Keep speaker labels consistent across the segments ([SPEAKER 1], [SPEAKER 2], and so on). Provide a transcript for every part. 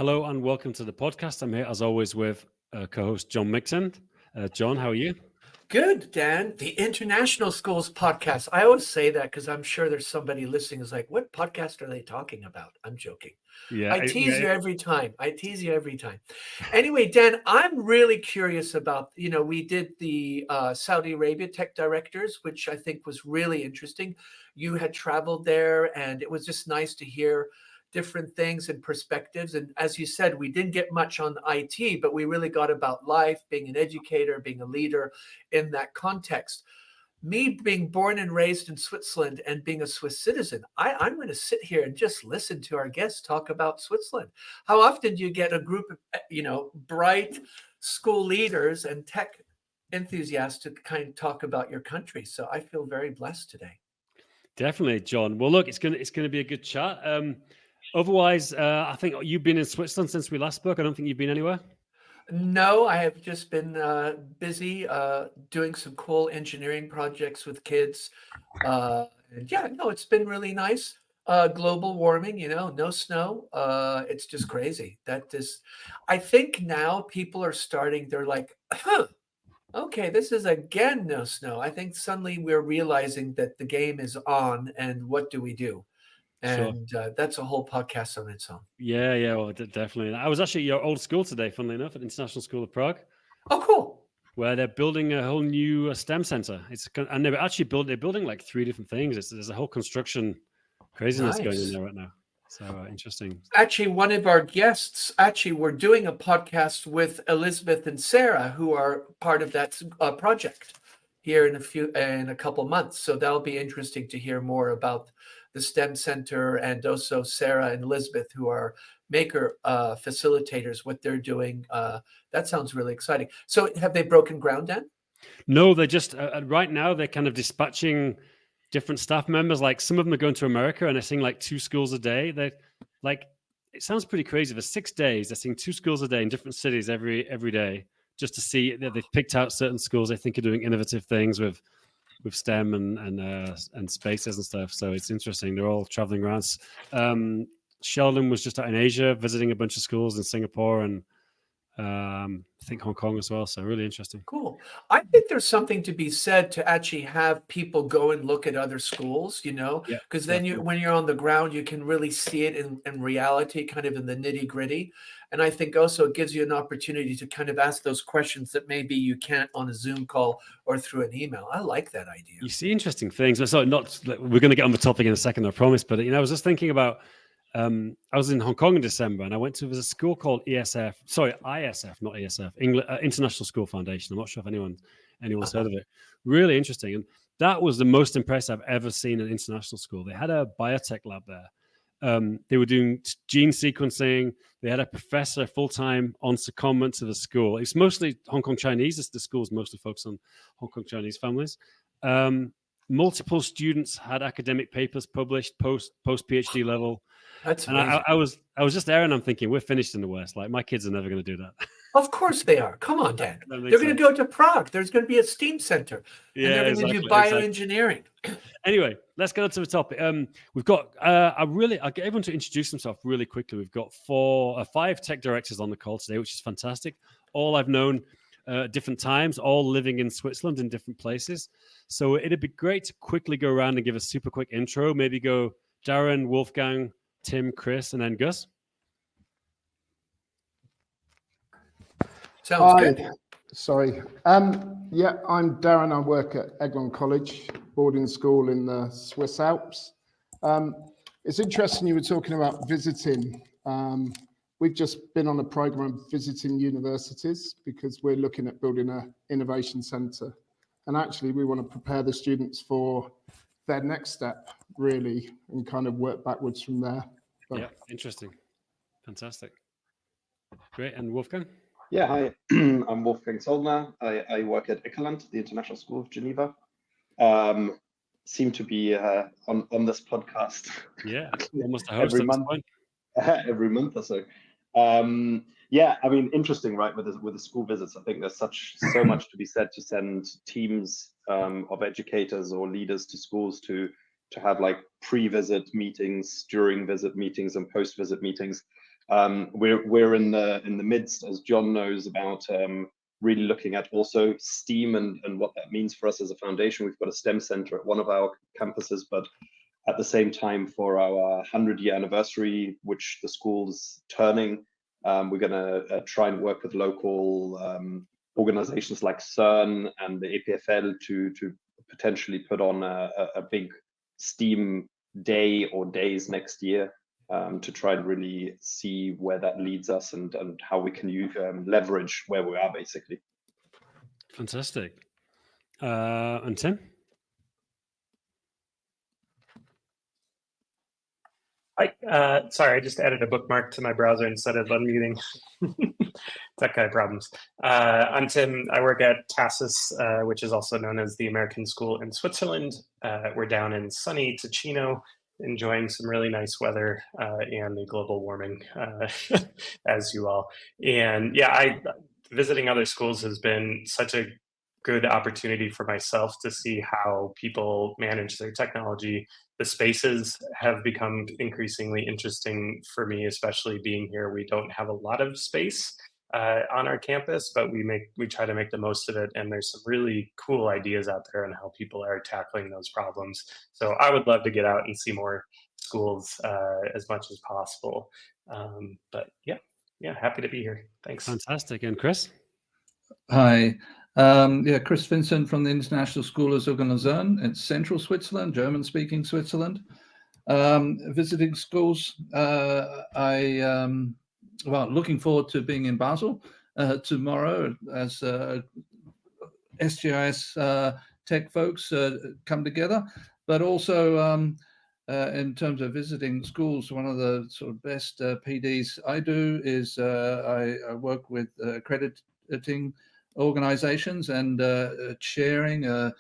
[SPEAKER 1] Hello and welcome to the podcast. I'm here as always with co-host John Mixon. John, how are you?
[SPEAKER 2] Good, Dan. The International Schools podcast. I always say that because I'm sure there's somebody listening who's like, what podcast are they talking about? I'm joking.
[SPEAKER 1] Yeah,
[SPEAKER 2] I tease you every time. I tease you every time. Anyway, Dan, I'm really curious about, we did the Saudi Arabia Tech Directors, which I think was really interesting. You had traveled there, and it was just nice to hear different things and perspectives. And as you said, we didn't get much on IT, but we really got about life, being an educator, being a leader in that context. Me being born and raised in Switzerland and being a Swiss citizen, I'm going to sit here and just listen to our guests talk about Switzerland. How often do you get a group of, bright school leaders and tech enthusiasts to kind of talk about your country? So I feel very blessed today.
[SPEAKER 1] definitely, John. Well, look, it's gonna be a good chat. Otherwise, I think you've been in Switzerland since we last spoke. I don't think you've been anywhere.
[SPEAKER 2] No, I have just been busy doing some cool engineering projects with kids. And yeah, no, it's been really nice. Global warming, no snow. It's just crazy. I think now people are starting, they're like, huh, okay, this is again no snow. I think suddenly we're realizing that the game is on and what do we do?
[SPEAKER 1] Sure.
[SPEAKER 2] And that's a whole podcast on its own.
[SPEAKER 1] Yeah. Well, definitely. I was actually at your old school today, funnily enough, at International School of Prague,
[SPEAKER 2] Oh, cool.
[SPEAKER 1] where they're building a whole new STEM center. And they're building like three different things. There's a whole construction craziness going on
[SPEAKER 2] Nice.
[SPEAKER 1] there right now. So interesting.
[SPEAKER 2] Actually, one of our guests, we're doing a podcast with Elizabeth and Sarah, who are part of that project here in a couple months. So that'll be interesting to hear more about the STEM Center, and also Sarah and Elizabeth, who are maker facilitators, what they're doing. That sounds really exciting. So have they broken ground, Dan?
[SPEAKER 1] No, they're just right now they're kind of dispatching different staff members. Like some of them are going to America and they're seeing like 2 schools a day. They like it sounds pretty crazy. For 6 days, they're seeing 2 schools a day in different cities every day, just to see that they've picked out certain schools they think are doing innovative things with STEM and spaces and stuff. So it's interesting. They're all traveling around. Sheldon was just out in Asia visiting a bunch of schools in Singapore and I think Hong Kong as well. So really interesting.
[SPEAKER 2] Cool. I think there's something to be said to actually have people go and look at other schools,
[SPEAKER 1] Yeah,
[SPEAKER 2] because then when you're on the ground, you can really see it in reality, kind of in the nitty gritty. And I think also it gives you an opportunity to kind of ask those questions that maybe you can't on a Zoom call or through an email. I like that idea.
[SPEAKER 1] You see interesting things. So we're going to get on the topic in a second, I promise. But I was just thinking about. I was in Hong Kong in December, and I went to a school called ISF, not ESF, International School Foundation. I'm not sure if anyone's heard of it. Really interesting, and that was the most impressive I've ever seen in an international school. They had a biotech lab there. They were doing gene sequencing. They had a professor full-time on secondment to the school. It's mostly Hong Kong Chinese. The school's mostly focused on Hong Kong Chinese families. Multiple students had academic papers published post PhD level.
[SPEAKER 2] That's
[SPEAKER 1] and
[SPEAKER 2] amazing.
[SPEAKER 1] I was just there, and I'm thinking, we're finished in the West. Like my kids are never going to do that.
[SPEAKER 2] Of course they are. Come on, Dan.
[SPEAKER 1] That
[SPEAKER 2] They're
[SPEAKER 1] makes
[SPEAKER 2] going to
[SPEAKER 1] sense.
[SPEAKER 2] go to Prague. There's going to be a STEAM center, and they're
[SPEAKER 1] Yeah,
[SPEAKER 2] going to do
[SPEAKER 1] exactly.
[SPEAKER 2] bioengineering.
[SPEAKER 1] Anyway, let's go to the topic. We've got. I'll get everyone to introduce themselves really quickly. We've got 5 tech directors on the call today, which is fantastic. All I've known at different times, all living in Switzerland in different places. So it'd be great to quickly go around and give a super quick intro. Maybe go Darren, Wolfgang, Tim, Chris, and then Gus.
[SPEAKER 2] Sounds good.
[SPEAKER 3] Sorry. Yeah, I'm Darren. I work at Eglon College, boarding school in the Swiss Alps. It's interesting you were talking about visiting. We've just been on a program visiting universities because we're looking at building an innovation center. And actually, we want to prepare the students for their next step, really, and kind of work backwards from there.
[SPEAKER 1] Yeah, interesting. Fantastic. Great. And Wolfgang?
[SPEAKER 4] Yeah, hi, I'm Wolfgang Soeldner. I work at ICT, the International School of Geneva. Seem to be on this podcast.
[SPEAKER 1] Yeah, almost a host
[SPEAKER 4] every month. Every month or so. Yeah, I mean, interesting, right? With the school visits, I think there's so much to be said to send teams of educators or leaders to schools to have like pre-visit meetings, during visit meetings, and post-visit meetings. We're in the midst, as John knows, about really looking at also STEAM and what that means for us as a foundation. We've got a STEM center at one of our campuses, but at the same time, for our 100-year anniversary, which the school's turning, we're going to try and work with local organizations like CERN and the EPFL to potentially put on a big STEAM day or days next year, to try and really see where that leads us and how we can leverage where we are, basically.
[SPEAKER 1] Fantastic. And Tim?
[SPEAKER 5] Hi, sorry, I just added a bookmark to my browser instead of unmuting. Tech guy problems. I'm Tim. I work at TASIS, which is also known as the American School in Switzerland. We're down in sunny Ticino, enjoying some really nice weather and the global warming, as you all. And yeah, visiting other schools has been such a good opportunity for myself to see how people manage their technology. The spaces have become increasingly interesting for me, especially being here. We don't have a lot of space on our campus, but we try to make the most of it. And there's some really cool ideas out there on how people are tackling those problems. So I would love to get out and see more schools as much as possible. But yeah, happy to be here. Thanks.
[SPEAKER 1] Fantastic. And Chris?
[SPEAKER 6] Hi. Chris Vincent from the International School of Luzern. It's central Switzerland, German-speaking Switzerland. Visiting schools, looking forward to being in Basel tomorrow as SGIS tech folks come together, but also in terms of visiting schools, one of the sort of best PDs I do is I work with accrediting organizations and chairing a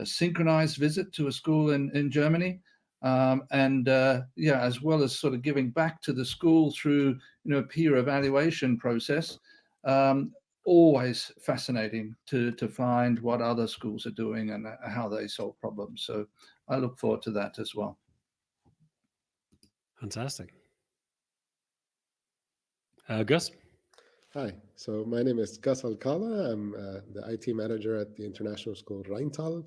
[SPEAKER 6] synchronized visit to a school in Germany. As well as sort of giving back to the school through, a peer evaluation process. Always fascinating to find what other schools are doing and how they solve problems. So I look forward to that as well.
[SPEAKER 1] Fantastic. Gus?
[SPEAKER 7] Hi, so my name is Gus Alcala. I'm the IT manager at the International School Rheintal.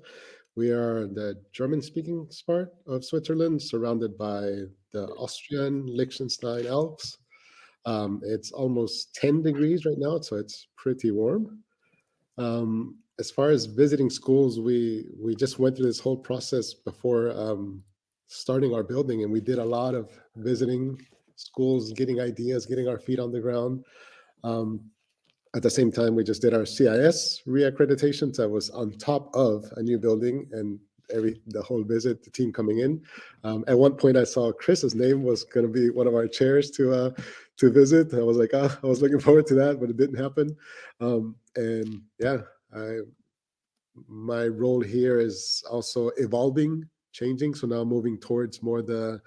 [SPEAKER 7] We are the German-speaking part of Switzerland, surrounded by the Austrian Liechtenstein Alps. It's almost 10 degrees right now, so it's pretty warm. As far as visiting schools, we just went through this whole process before starting our building, and we did a lot of visiting schools, getting ideas, getting our feet on the ground. At the same time, we just did our CIS reaccreditation. So I was on top of a new building and the whole visit, the team coming in. At one point, I saw Chris's name was going to be one of our chairs to visit. I was like, I was looking forward to that, but it didn't happen. My role here is also evolving, changing. So now moving towards more the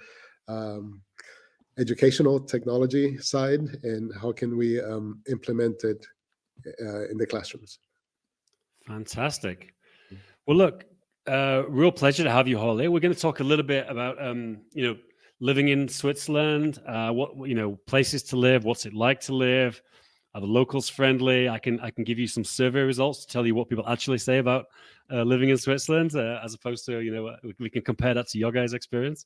[SPEAKER 7] educational technology side, and how can we implement it in the classrooms.
[SPEAKER 1] Fantastic. Well, look, real pleasure to have you all here. We're going to talk a little bit about living in Switzerland, what places to live, what's it like to live, are the locals friendly? I can give you some survey results to tell you what people actually say about living in Switzerland, as opposed to we can compare that to your guys' experience.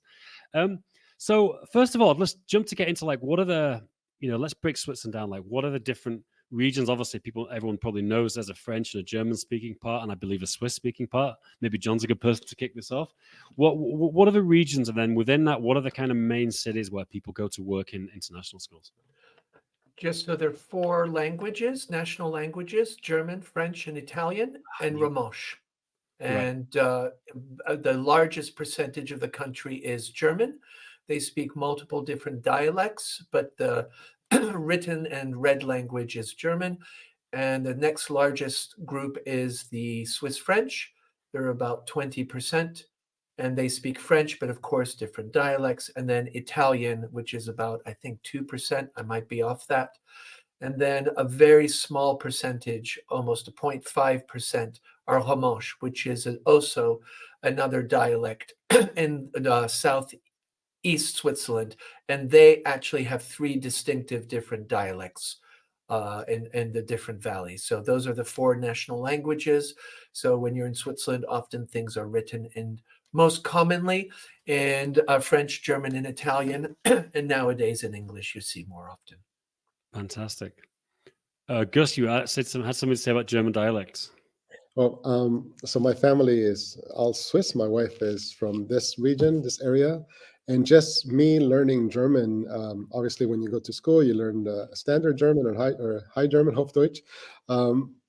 [SPEAKER 1] So first of all, let's jump to get into what are the, let's break Switzerland down. What are the different regions? Obviously, everyone probably knows there's a French and a German speaking part, and I believe a Swiss speaking part. Maybe John's a good person to kick this off. What are the regions? And then within that, what are the kind of main cities where people go to work in international schools?
[SPEAKER 2] Just so there are 4 languages, national languages: German, French, and Italian, and Romansh. And the largest percentage of the country is German. They speak multiple different dialects, but the written and read language is German. And the next largest group is the Swiss French. They're about 20%, and they speak French, but of course different dialects. And then Italian, which is about, I think, 2%. I might be off that. And then a very small percentage, almost a 0.5%, are Romansh, which is also another dialect in southeast East Switzerland, and they actually have 3 distinctive different dialects in the different valleys. So those are the 4 national languages. So when you're in Switzerland, often things are written in most commonly in French, German, and Italian, and nowadays in English you see more often.
[SPEAKER 1] Fantastic. Gus, you had something to say about German dialects.
[SPEAKER 7] Well, so my family is all Swiss. My wife is from this region, this area. And just me learning German, obviously when you go to school, you learn standard German or high German, Hochdeutsch.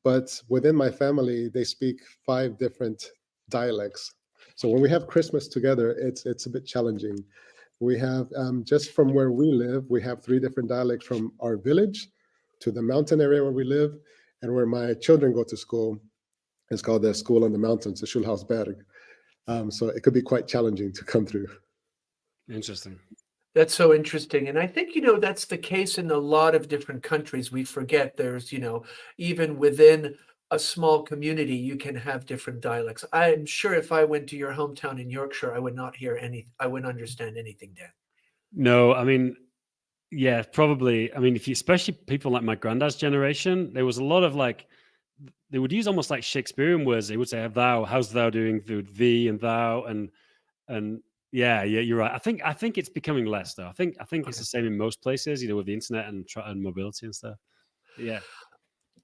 [SPEAKER 7] But within my family, they speak 5 different dialects. So when we have Christmas together, it's a bit challenging. We have, just from where we live, we have 3 different dialects from our village to the mountain area where we live, and where my children go to school. It's called the School on the Mountains, the Schulhausberg. So it could be quite challenging to come through.
[SPEAKER 1] Interesting.
[SPEAKER 2] That's so interesting. And I think, that's the case in a lot of different countries. We forget there's, even within a small community, you can have different dialects. I'm sure if I went to your hometown in Yorkshire, I would not hear I wouldn't understand anything, Dan.
[SPEAKER 1] No, I mean, yeah, probably. I mean, especially people like my granddad's generation, there was a lot of they would use almost like Shakespearean words. They would say, "Thou, how's thou doing?" Thee and thou, and yeah, you're right. I think it's becoming less though. I think it's the same in most places, with the internet and mobility and stuff. Yeah.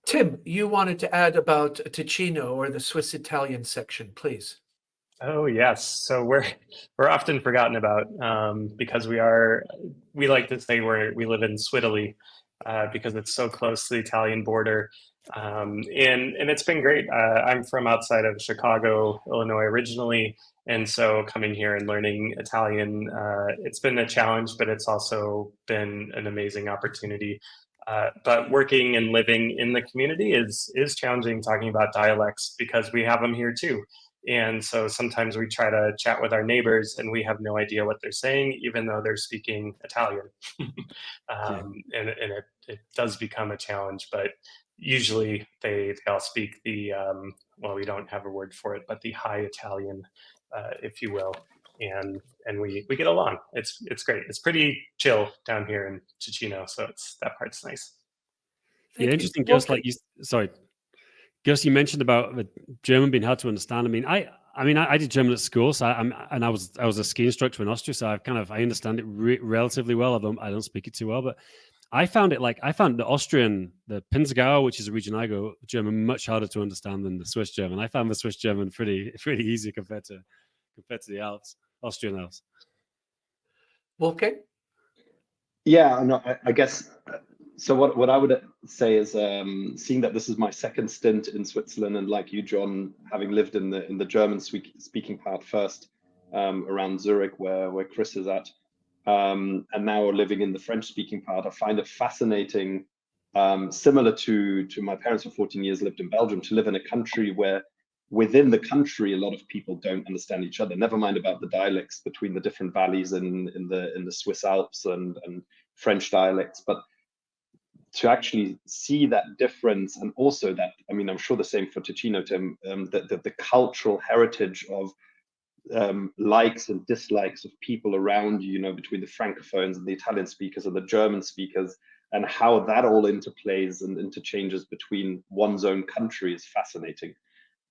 [SPEAKER 2] Tim, you wanted to add about Ticino or the Swiss Italian section, please.
[SPEAKER 5] Oh yes, so we're often forgotten about because we like to say we live in Switaly because it's so close to the Italian border, and it's been great. I'm from outside of Chicago, Illinois originally, and so coming here and learning Italian, it's been a challenge, but it's also been an amazing opportunity. But working and living in the community is challenging, talking about dialects, because we have them here too. And so sometimes we try to chat with our neighbors and we have no idea what they're saying, even though they're speaking Italian. And it does become a challenge, but usually they all speak the, well, we don't have a word for it, but the High Italian, if you will. And we get along. It's great. It's pretty chill down here in Ticino, so that part's nice.
[SPEAKER 1] Yeah, interesting. Gus, Gus, you mentioned about the German being hard to understand. I did German at school, so I was a ski instructor in Austria, so I understand it relatively well. I don't speak it too well, but I found the Austrian, the Pinzgau, which is a region I go, German, much harder to understand than the Swiss German. I found the Swiss German pretty easy compared to the Alps, Austrian Alps.
[SPEAKER 2] Wolfgang?
[SPEAKER 4] Yeah, no, I guess. So what I would say is, seeing that this is my second stint in Switzerland, and like you, John, having lived in the German speaking part first, around Zurich, where Chris is at, and now living in the French speaking part, I find it fascinating. Similar to my parents for 14 years lived in Belgium, to live in a country where within the country a lot of people don't understand each other. Never mind about the dialects between the different valleys in the Swiss Alps and French dialects, but to actually see that difference, and also that, I'm sure the same for Ticino, Tim, the cultural heritage of likes and dislikes of people around you, between the Francophones and the Italian speakers and the German speakers, and how that all interplays and interchanges between one's own country is fascinating.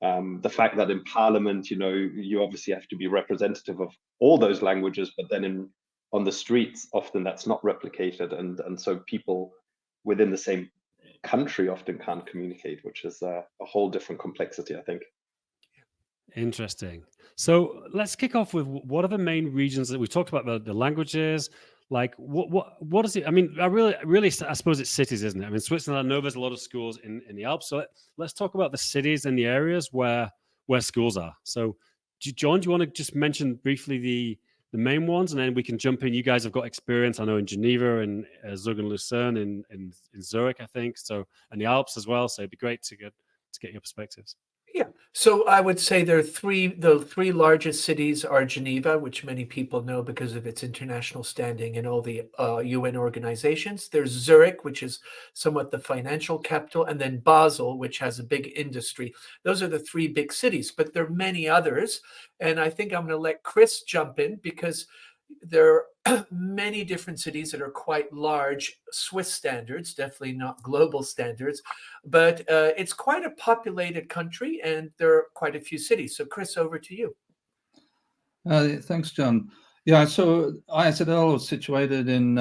[SPEAKER 4] The fact that in Parliament, you obviously have to be representative of all those languages, but then on the streets, often that's not replicated, and so people within the same country often can't communicate, which is a whole different complexity, I think.
[SPEAKER 1] Interesting. So let's kick off with, what are the main regions that we talked about, the languages, like what is it? I really, I suppose it's cities, isn't it? Switzerland, I know there's a lot of schools in the Alps. So let's talk about the cities and the areas where schools are. So John, do you want to just mention briefly the main ones, and then we can jump in? You guys have got experience, I know, in Geneva and Zug and Lucerne, in Zurich, I think, so, and the Alps as well. So it'd be great to get your perspectives.
[SPEAKER 2] Yeah, so I would say the three largest cities are Geneva, which many people know because of its international standing and all the UN organizations. There's Zurich, which is somewhat the financial capital, and then Basel, which has a big industry. Those are the 3 big cities, but there are many others. And I think I'm going to let Chris jump in, because there many different cities that are quite large, Swiss standards, definitely not global standards, but it's quite a populated country and there are quite a few cities. So Chris, over to you.
[SPEAKER 6] Thanks, John. Yeah, so ISL is situated in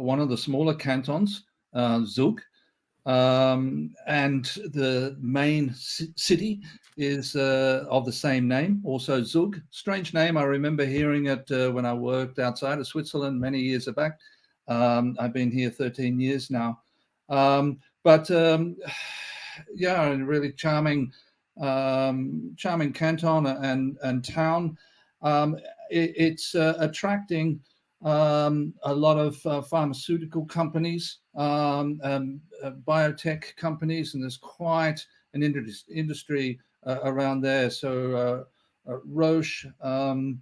[SPEAKER 6] one of the smaller cantons, Zug, and the main city is of the same name, also Zug. Strange name. I remember hearing it when I worked outside of Switzerland many years back. I've been here 13 years now. Yeah, a really charming canton and town. It's attracting a lot of pharmaceutical companies, biotech companies, and there's quite an industry around there. So Roche, they'll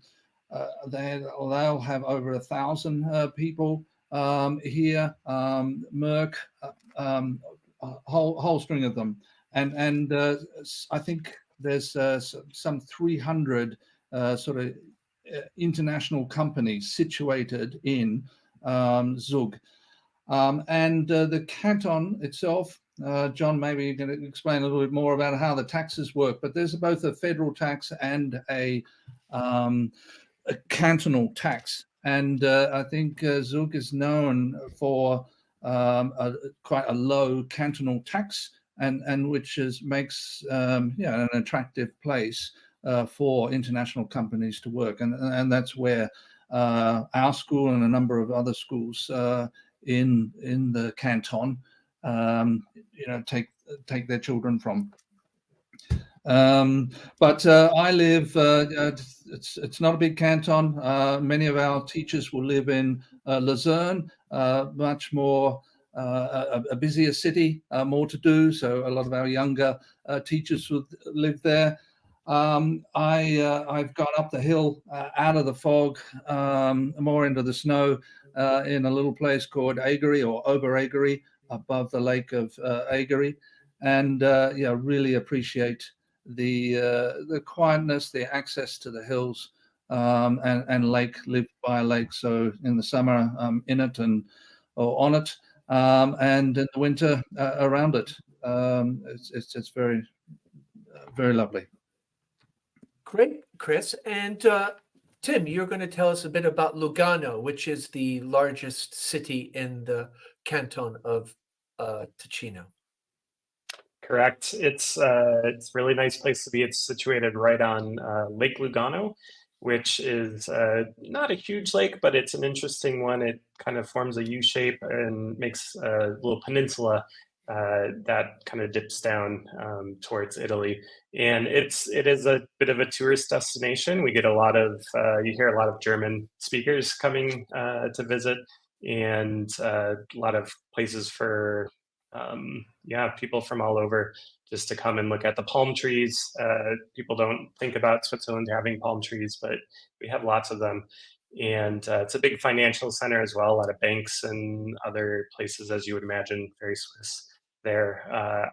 [SPEAKER 6] have over 1,000 people here. Merck, a whole string of them, and I think there's some 300 sort of international companies situated in Zug. And the canton itself, John, maybe you can explain a little bit more about how the taxes work, but there's both a federal tax and a cantonal tax. And I think Zug is known for quite a low cantonal tax, and which makes an attractive place for international companies to work, and that's where our school and a number of other schools in the canton, take their children from. But I live. It's not a big canton. Many of our teachers will live in Luzerne, much more a busier city, more to do. So a lot of our younger teachers would live there. I've gone up the hill, out of the fog, more into the snow, in a little place called Aigery or Oberägeri, above the lake of Aigery, and really appreciate the quietness, the access to the hills, and lake. Live by a lake, so in the summer in it or on it, and in the winter around it. It's very very lovely.
[SPEAKER 2] Great, Chris. And Tim, you're going to tell us a bit about Lugano, which is the largest city in the canton of Ticino.
[SPEAKER 5] Correct. It's a really nice place to be. It's situated right on Lake Lugano, which is not a huge lake, but it's an interesting one. It kind of forms a U shape and makes a little peninsula that kind of dips down towards Italy. And it is a bit of a tourist destination. We get a lot of, you hear a lot of German speakers coming to visit, and a lot of places for people from all over just to come and look at the palm trees. People don't think about Switzerland having palm trees, but we have lots of them. And it's a big financial center as well, a lot of banks and other places, as you would imagine, very Swiss there.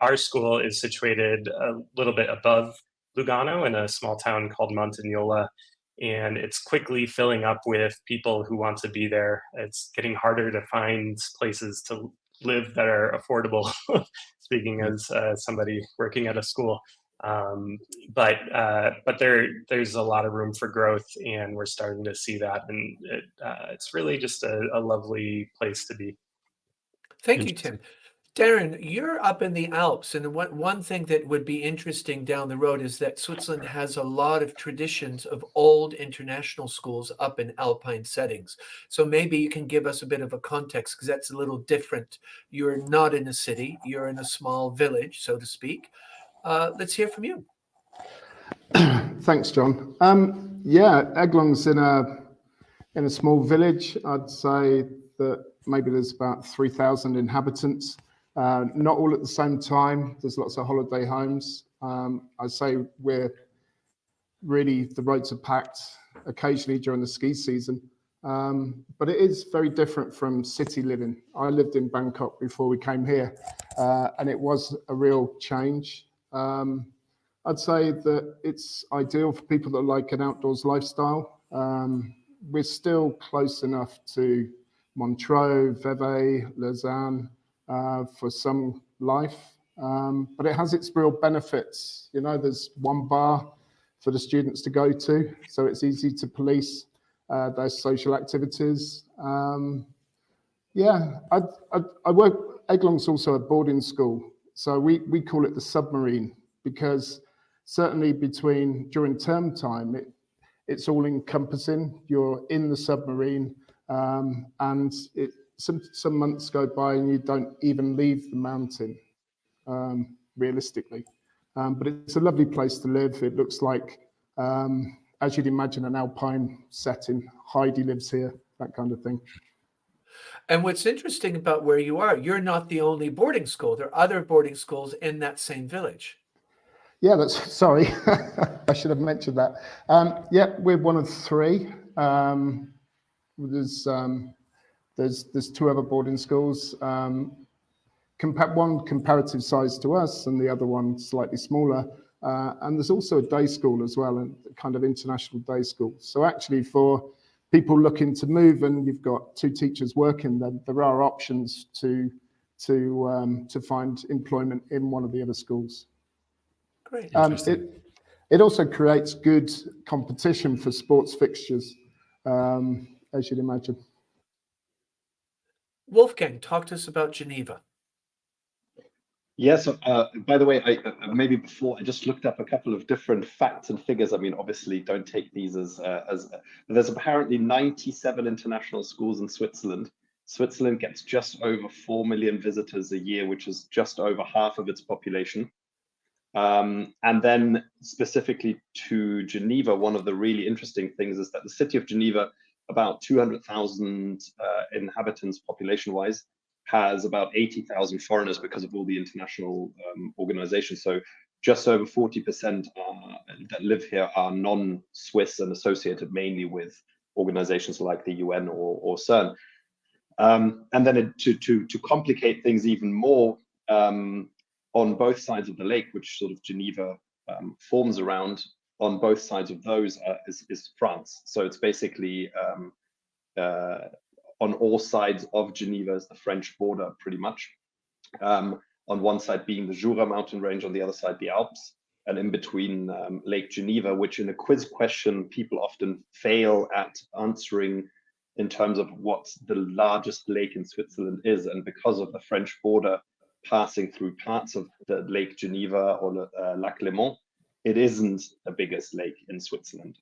[SPEAKER 5] Our school is situated a little bit above Lugano in a small town called Montagnola, and it's quickly filling up with people who want to be there. It's getting harder to find places to live that are affordable, speaking as somebody working at a school. But there's a lot of room for growth, and we're starting to see that, and it's really just a lovely place to be.
[SPEAKER 2] Thank you, Tim. Darren, you're up in the Alps, and one thing that would be interesting down the road is that Switzerland has a lot of traditions of old international schools up in alpine settings. So maybe you can give us a bit of a context, because that's a little different. You're not in a city, you're in a small village, so to speak. Let's hear from you.
[SPEAKER 3] Thanks, John. Eglon's in a small village. I'd say that maybe there's about 3,000 inhabitants. Not all at the same time. There's lots of holiday homes. I'd say the roads are packed occasionally during the ski season. But it is very different from city living. I lived in Bangkok before we came here, and it was a real change. I'd say that it's ideal for people that like an outdoors lifestyle. we're still close enough to Montreux, Vevey, Lausanne for some life, but it has its real benefits. You know, there's one bar for the students to go to, so it's easy to police those social activities. Yeah, I work, Eglon's also a boarding school, so we call it the submarine, because certainly during term time, it's all encompassing. You're in the submarine, and some months go by and you don't even leave the mountain, realistically. But it's a lovely place to live. It looks like, as you'd imagine, an alpine setting. Heidi lives here, that kind of thing.
[SPEAKER 2] And what's interesting about where you are, you're not the only boarding school. There are other boarding schools in that same village.
[SPEAKER 3] Yeah, sorry, I should have mentioned that. Yeah, we're one of three. There's two other boarding schools. One comparative size to us, and the other one slightly smaller. And there's also a day school as well, and kind of international day school. So actually, for people looking to move, and you've got two teachers working, then there are options to find employment in one of the other schools.
[SPEAKER 2] Great.
[SPEAKER 3] It also creates good competition for sports fixtures, as you'd imagine.
[SPEAKER 2] Wolfgang, talk to us about Geneva.
[SPEAKER 4] Yes, by the way, maybe before I just looked up a couple of different facts and figures. I mean, obviously, don't take these as there's apparently 97 international schools in Switzerland. Switzerland gets just over 4 million visitors a year, which is just over half of its population. And then specifically to Geneva, one of the really interesting things is that the city of Geneva, about 200,000 inhabitants population-wise, has about 80,000 foreigners because of all the international organizations. So just over 40% that live here are non-Swiss and associated mainly with organizations like the UN or CERN. And then to complicate things even more, on both sides of the lake, which sort of Geneva forms around, on both sides of those is France. So it's basically on all sides of Geneva is the French border, pretty much. On one side being the Jura mountain range, on the other side the Alps, and in between Lake Geneva, which in a quiz question people often fail at answering in terms of what the largest lake in Switzerland is. And because of the French border passing through parts of the Lake Geneva or Lac Léman, it isn't the biggest lake in Switzerland.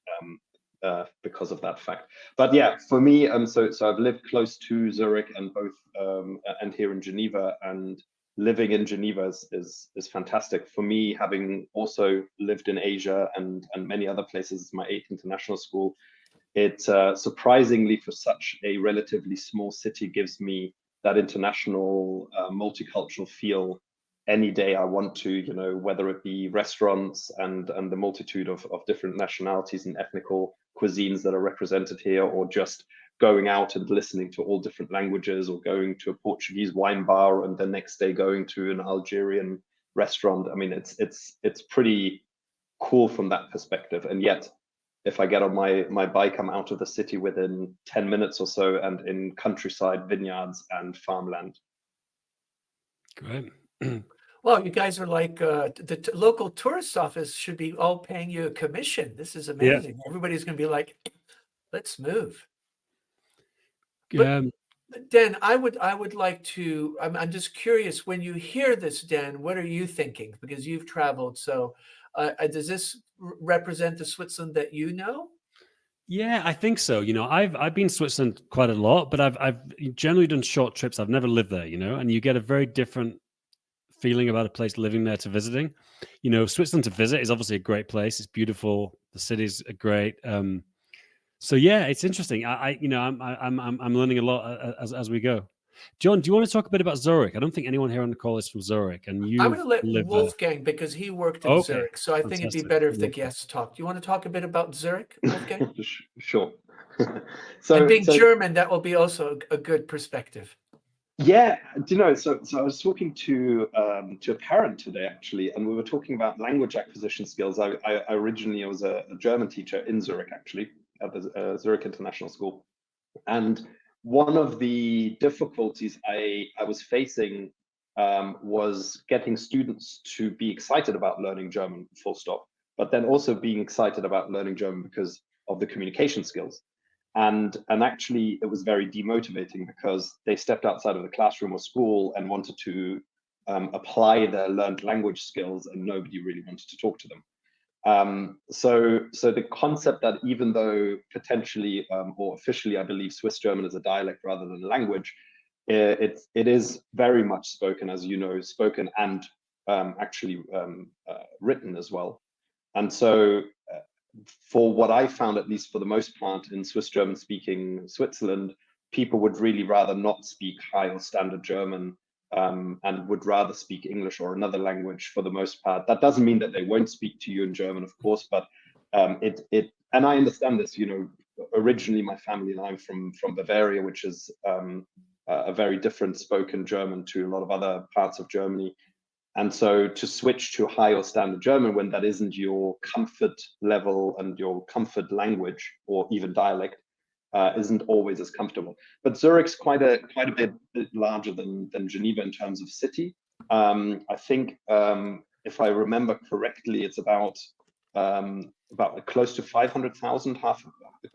[SPEAKER 4] Because of that fact. But yeah, for me, so I've lived close to Zurich and both and here in Geneva, and living in Geneva is fantastic. For me, having also lived in Asia and many other places, my 8th international school, it surprisingly for such a relatively small city gives me that international multicultural feel any day I want to, you know, whether it be restaurants and the multitude of different nationalities and ethnical cuisines that are represented here, or just going out and listening to all different languages, or going to a Portuguese wine bar and the next day going to an Algerian restaurant. I mean, it's pretty cool from that perspective. And yet, if I get on my bike, I'm out of the city within 10 minutes or so, and in countryside, vineyards and farmland.
[SPEAKER 1] Great.
[SPEAKER 2] Well, you guys are like the local tourist office should be all paying you a commission. This is amazing. Yeah. Everybody's going to be like, let's move. But Dan, I would like to. I'm just curious. When you hear this, Dan, what are you thinking? Because you've traveled. So, does this represent the Switzerland that you know?
[SPEAKER 1] Yeah, I think so. You know, I've been to Switzerland quite a lot, but I've generally done short trips. I've never lived there. You know, and you get a very different feeling about a place living there to visiting. You know, Switzerland to visit is obviously a great place. It's beautiful. The cities are great. So yeah, it's interesting. I'm learning a lot as we go. John, do you want to talk a bit about Zurich? I don't think anyone here on the call is from Zurich, and you.
[SPEAKER 2] I'm going to let Wolfgang there. Because he worked in Zurich, so I think it'd be better if the guests talk. Do you want to talk a bit about Zurich, Wolfgang?
[SPEAKER 4] Sure.
[SPEAKER 2] And being German, that will be also a good perspective.
[SPEAKER 4] Yeah, do you know, so I was talking to a parent today, actually, and we were talking about language acquisition skills. I originally was a German teacher in Zurich, actually, the Zurich International School. And one of the difficulties I was facing was getting students to be excited about learning German, full stop, but then also being excited about learning German because of the communication skills. And actually, it was very demotivating because they stepped outside of the classroom or school and wanted to apply their learned language skills, and nobody really wanted to talk to them. So the concept that even though potentially or officially, I believe Swiss German is a dialect rather than a language, it is very much spoken, as you know, spoken and actually written as well. And so for what I found, at least for the most part in Swiss German speaking Switzerland, people would really rather not speak high or standard German and would rather speak English or another language for the most part. That doesn't mean that they won't speak to you in German, of course, but and I understand this, you know, originally my family and I'm from Bavaria, which is a very different spoken German to a lot of other parts of Germany. And so to switch to high or standard German when that isn't your comfort level and your comfort language or even dialect isn't always as comfortable. But Zurich's quite a bit larger than Geneva in terms of city. I think if I remember correctly, it's about close to 500,000,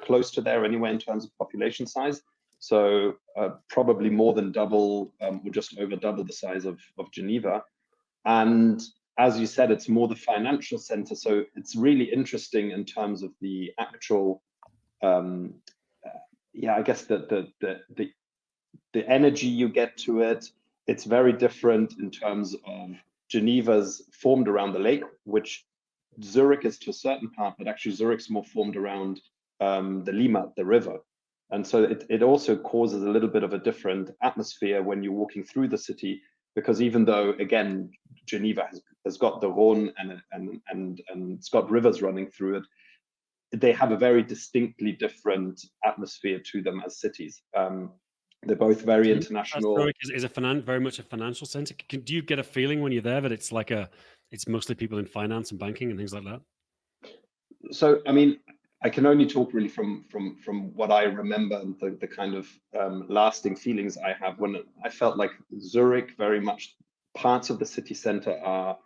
[SPEAKER 4] close to there anyway in terms of population size. So probably more than double or just over double the size of Geneva. And as you said, it's more the financial center. So it's really interesting in terms of the actual, I guess the energy you get to it. It's very different in terms of Geneva's formed around the lake, which Zurich is to a certain part, but actually Zurich's more formed around the Limmat, the river. And so it also causes a little bit of a different atmosphere when you're walking through the city, because even though, again, Geneva has got the Rhone and it's got rivers running through it, they have a very distinctly different atmosphere to them as cities. They're both very international.
[SPEAKER 1] Zurich is very much a financial center. Do you get a feeling when you're there that it's like it's mostly people in finance and banking and things like that?
[SPEAKER 4] So, I mean, I can only talk really from what I remember and the kind of lasting feelings I have when I felt like Zurich, very much parts of the city center are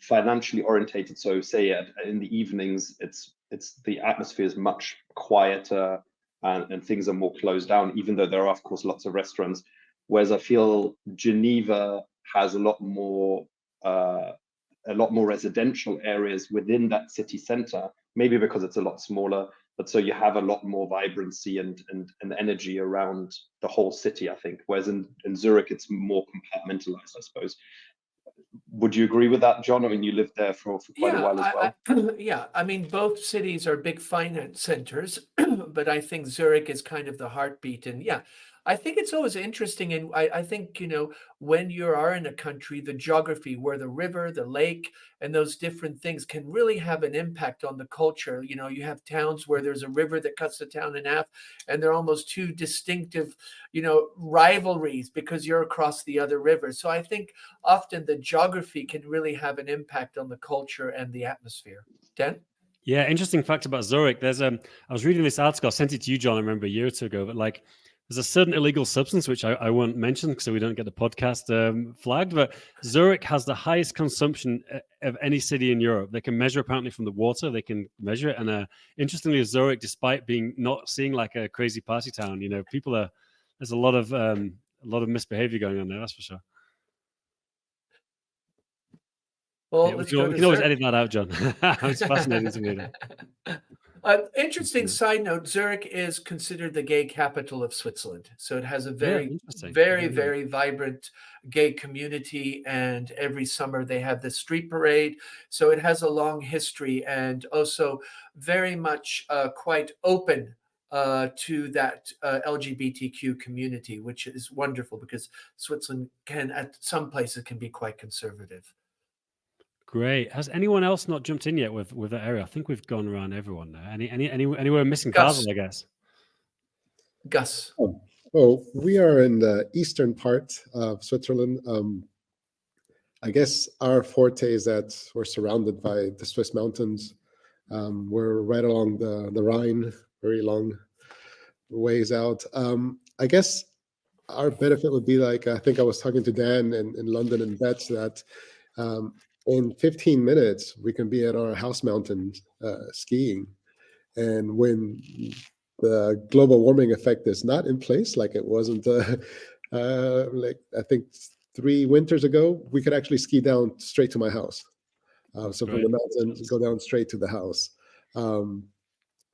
[SPEAKER 4] financially orientated. So say in the evenings, the atmosphere is much quieter and things are more closed down, even though there are of course lots of restaurants. Whereas I feel Geneva has a lot more residential areas within that city center, maybe because it's a lot smaller, but so you have a lot more vibrancy and energy around the whole city, I think. Whereas in Zurich, it's more compartmentalized, I suppose. Would you agree with that, John? I mean, you lived there for quite a while as well.
[SPEAKER 2] Yeah, I mean, both cities are big finance centers, but I think Zurich is kind of the heartbeat. And yeah, I think it's always interesting. And I think, you know, when you are in a country, the geography, where the river, the lake, and those different things can really have an impact on the culture. You know, you have towns where there's a river that cuts the town in half, and they're almost two distinctive, you know, rivalries because you're across the other river. So I think often the geography can really have an impact on the culture and the atmosphere. Dan?
[SPEAKER 1] Yeah, interesting fact about Zurich. I was reading this article, I sent it to you, John, I remember a year or two ago, but like there's a certain illegal substance, which I won't mention so we don't get the podcast flagged, but Zurich has the highest consumption of any city in Europe. They can measure apparently from the water, they can measure it. And interestingly, Zurich, despite being not seeing like a crazy party town, you know, there's a lot of misbehavior going on there, that's for sure.
[SPEAKER 2] Well,
[SPEAKER 1] Yeah,
[SPEAKER 2] let's
[SPEAKER 1] we can always edit that out, John. It's fascinating to me.
[SPEAKER 2] Interesting side note, Zurich is considered the gay capital of Switzerland. So it has a very vibrant gay community. And every summer they have the street parade. So it has a long history and also very much quite open to that LGBTQ community, which is wonderful because Switzerland at some places can be quite conservative.
[SPEAKER 1] Great. Has anyone else not jumped in yet with that area? I think we've gone around everyone there. Anywhere missing? Basel, I guess.
[SPEAKER 2] Gus.
[SPEAKER 7] Well, we are in the eastern part of Switzerland. I guess our forte is that we're surrounded by the Swiss mountains. We're right along the Rhine, very long ways out. I guess our benefit would be like, I think I was talking to Dan in London and Betts that in 15 minutes, we can be at our house mountain skiing. And when the global warming effect is not in place, like it wasn't, like I think 3 winters ago, we could actually ski down straight to my house. So from the mountain, go down straight to the house.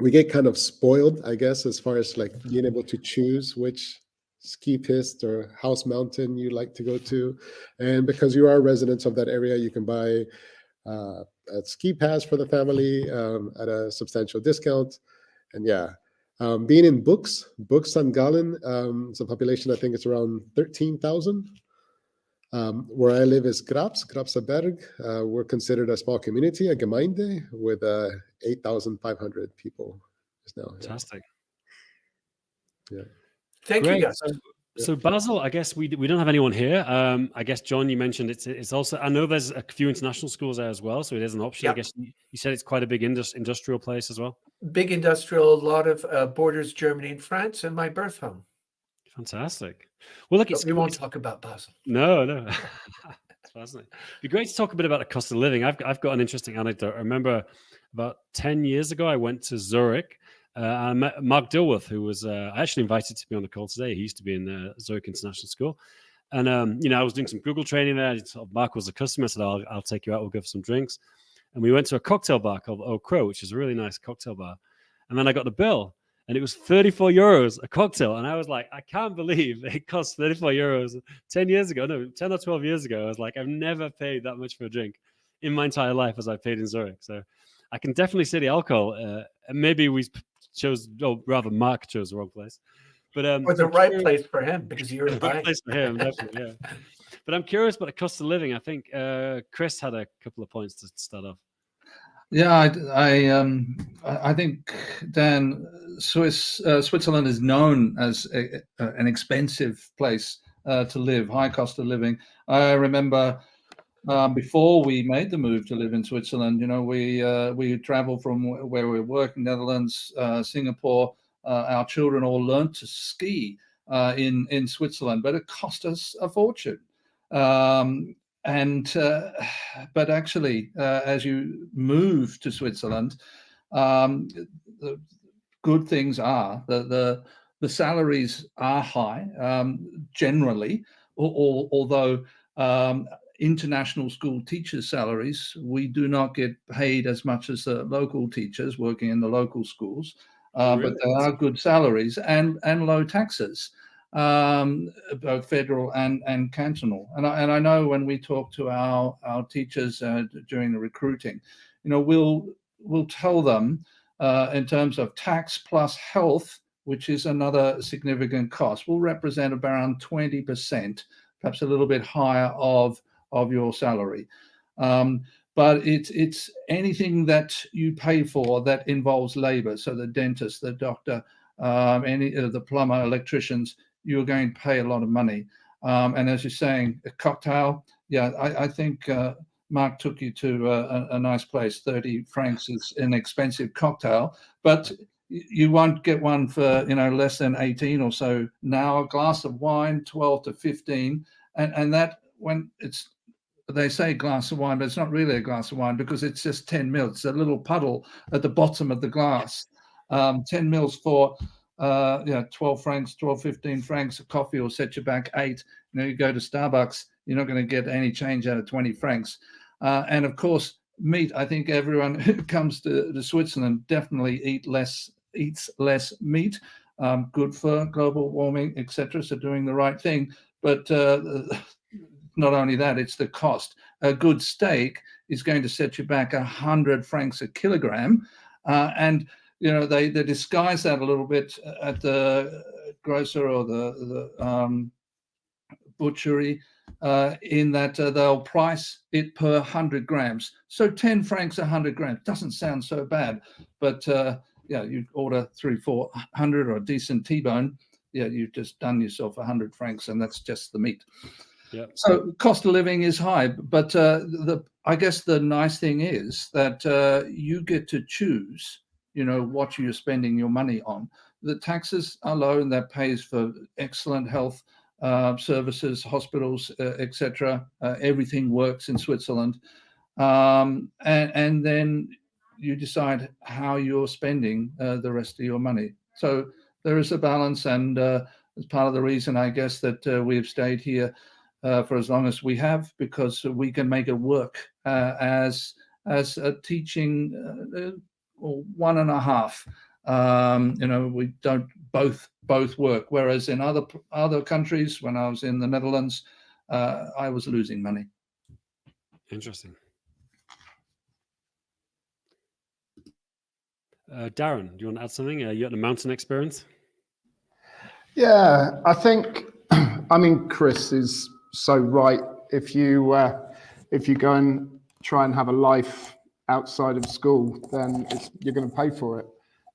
[SPEAKER 7] We get kind of spoiled, I guess, as far as like being able to choose which ski piste or house mountain you like to go to. And because you are residents of that area, you can buy a ski pass for the family at a substantial discount. And yeah, being in Books St. Gallen, it's a population, I think it's around 13,000. Where I live is Grabserberg. We're considered a small community, a Gemeinde, with 8,500 people just now.
[SPEAKER 1] Fantastic.
[SPEAKER 7] Yeah.
[SPEAKER 2] Thank you, guys.
[SPEAKER 1] So Basel, I guess we don't have anyone here. I guess, John, you mentioned it's also, I know there's a few international schools there as well, so it is an option.
[SPEAKER 2] Yep.
[SPEAKER 1] I guess you said it's quite a big industrial place as well.
[SPEAKER 2] Big industrial, a lot of borders, Germany and France, and my birth home.
[SPEAKER 1] Fantastic. Well, look,
[SPEAKER 2] we won't talk about Basel.
[SPEAKER 1] No. It's fascinating. It'd be great to talk a bit about the cost of living. I've got an interesting anecdote. I remember about 10 years ago, I went to Zurich. I met Mark Dilworth, who was I actually invited to be on the call today. He used to be in Zurich International School. And, I was doing some Google training there. Mark was a customer. I said, I'll take you out. We'll go for some drinks. And we went to a cocktail bar called Au Crow, which is a really nice cocktail bar. And then I got the bill. And it was 34 euros a cocktail. And I was like, I can't believe it cost 34 euros 10 years ago. No, 10 or 12 years ago. I was like, I've never paid that much for a drink in my entire life as I paid in Zurich. So I can definitely see the alcohol. And maybe we chose, or rather Mark chose the wrong place. But
[SPEAKER 2] or the right place for him, because you're
[SPEAKER 1] the right place for him, definitely, yeah. But I'm curious about the cost of living. I think Chris had a couple of points to start off.
[SPEAKER 6] Yeah, I think, Dan, Switzerland is known as an expensive place to live, high cost of living. I remember before we made the move to live in Switzerland, we traveled from where we work in Netherlands, Singapore. Our children all learned to ski in Switzerland, but it cost us a fortune. But actually, as you move to Switzerland, the good things are the salaries are high generally, although international school teachers' salaries, we do not get paid as much as the local teachers working in the local schools, but there are good salaries and low taxes. Both federal and cantonal, and I know when we talk to our teachers during the recruiting, we'll tell them in terms of tax plus health, which is another significant cost, will represent around 20%, perhaps a little bit higher of your salary. But it's anything that you pay for that involves labor. So the dentist, the doctor, the plumber, electricians, you're going to pay a lot of money. And as you're saying, a cocktail, I think Mark took you to a nice place. 30 francs is an expensive cocktail, but you won't get one for less than 18 or so now. A glass of wine, 12 to 15, and that when they say glass of wine, but it's not really a glass of wine because it's just 10 mils. It's a little puddle at the bottom of the glass. 10 mils for 12 francs, 15 francs. A coffee will set you back 8. You go to Starbucks, you're not going to get any change out of 20 francs. And of course, meat. I think everyone who comes to Switzerland definitely eats less meat. Good for global warming, etc. So doing the right thing. But not only that, it's the cost. A good steak is going to set you back 100 francs a kilogram, and they disguise that a little bit at the grocer or the butchery in that they'll price it per 100 grams. So 10 francs 100 grams doesn't sound so bad, but you order 300-400 or a decent T-bone, you've just done yourself 100 francs, and that's just the meat.
[SPEAKER 1] Yeah.
[SPEAKER 6] So cost of living is high, but I guess the nice thing is that you get to choose, what you're spending your money on. The taxes are low, and that pays for excellent health services, hospitals, etc. Everything works in Switzerland, and then you decide how you're spending the rest of your money. So there is a balance, and it's part of the reason, I guess, that we've stayed here for as long as we have, because we can make it work as a teaching or one and a half. We don't both work. Whereas in other countries, when I was in the Netherlands, I was losing money.
[SPEAKER 1] Interesting. Darren, do you want to add something? You had the mountain experience?
[SPEAKER 3] Yeah, I think, I mean, Chris is so right. If you go and try and have a life outside of school, then you're going to pay for it.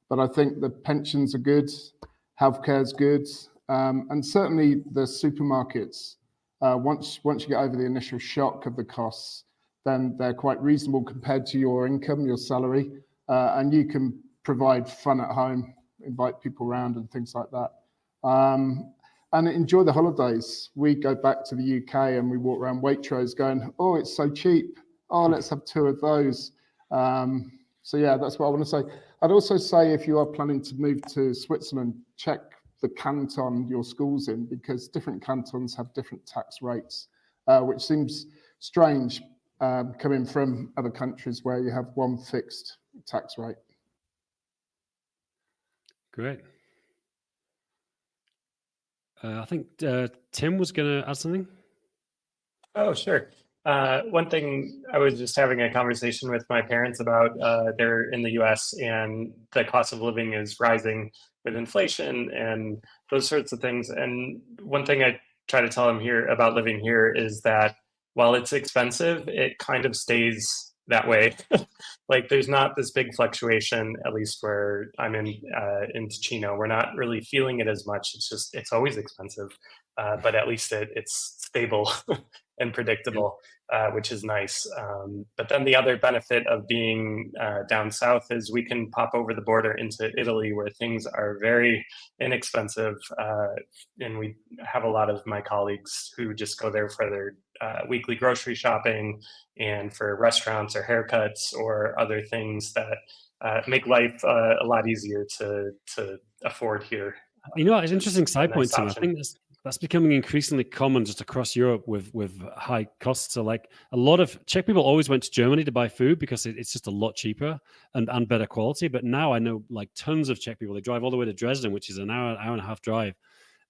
[SPEAKER 3] But I think the pensions are good, healthcare is good, and certainly the supermarkets. Once you get over the initial shock of the costs, then they're quite reasonable compared to your income, your salary, and you can provide fun at home, invite people around and things like that. And enjoy the holidays. We go back to the UK and we walk around Waitrose going, oh, it's so cheap. Oh, let's have 2 of those. So yeah, that's what I want to say. I'd also say if you are planning to move to Switzerland, check the canton your school's in, because different cantons have different tax rates, which seems strange coming from other countries where you have one fixed tax rate.
[SPEAKER 1] Great. I think Tim was going to add something.
[SPEAKER 5] Oh, sure. One thing, I was just having a conversation with my parents about, they're in the US and the cost of living is rising with inflation and those sorts of things. And one thing I try to tell them here about living here is that while it's expensive, it kind of stays that way. Like there's not this big fluctuation, at least where I'm in Ticino. We're not really feeling it as much. It's always expensive, but at least it's stable and predictable, which is nice. But then the other benefit of being down south is we can pop over the border into Italy, where things are very inexpensive. And we have a lot of my colleagues who just go there for their weekly grocery shopping and for restaurants or haircuts or other things that make life a lot easier to afford here.
[SPEAKER 1] It's an interesting side point,
[SPEAKER 5] nice
[SPEAKER 1] Tim.
[SPEAKER 5] option.
[SPEAKER 1] I think that's becoming increasingly common just across Europe with high costs. So like a lot of Czech people always went to Germany to buy food because it's just a lot cheaper and better quality. But now I know like tons of Czech people, they drive all the way to Dresden, which is an hour and a half drive.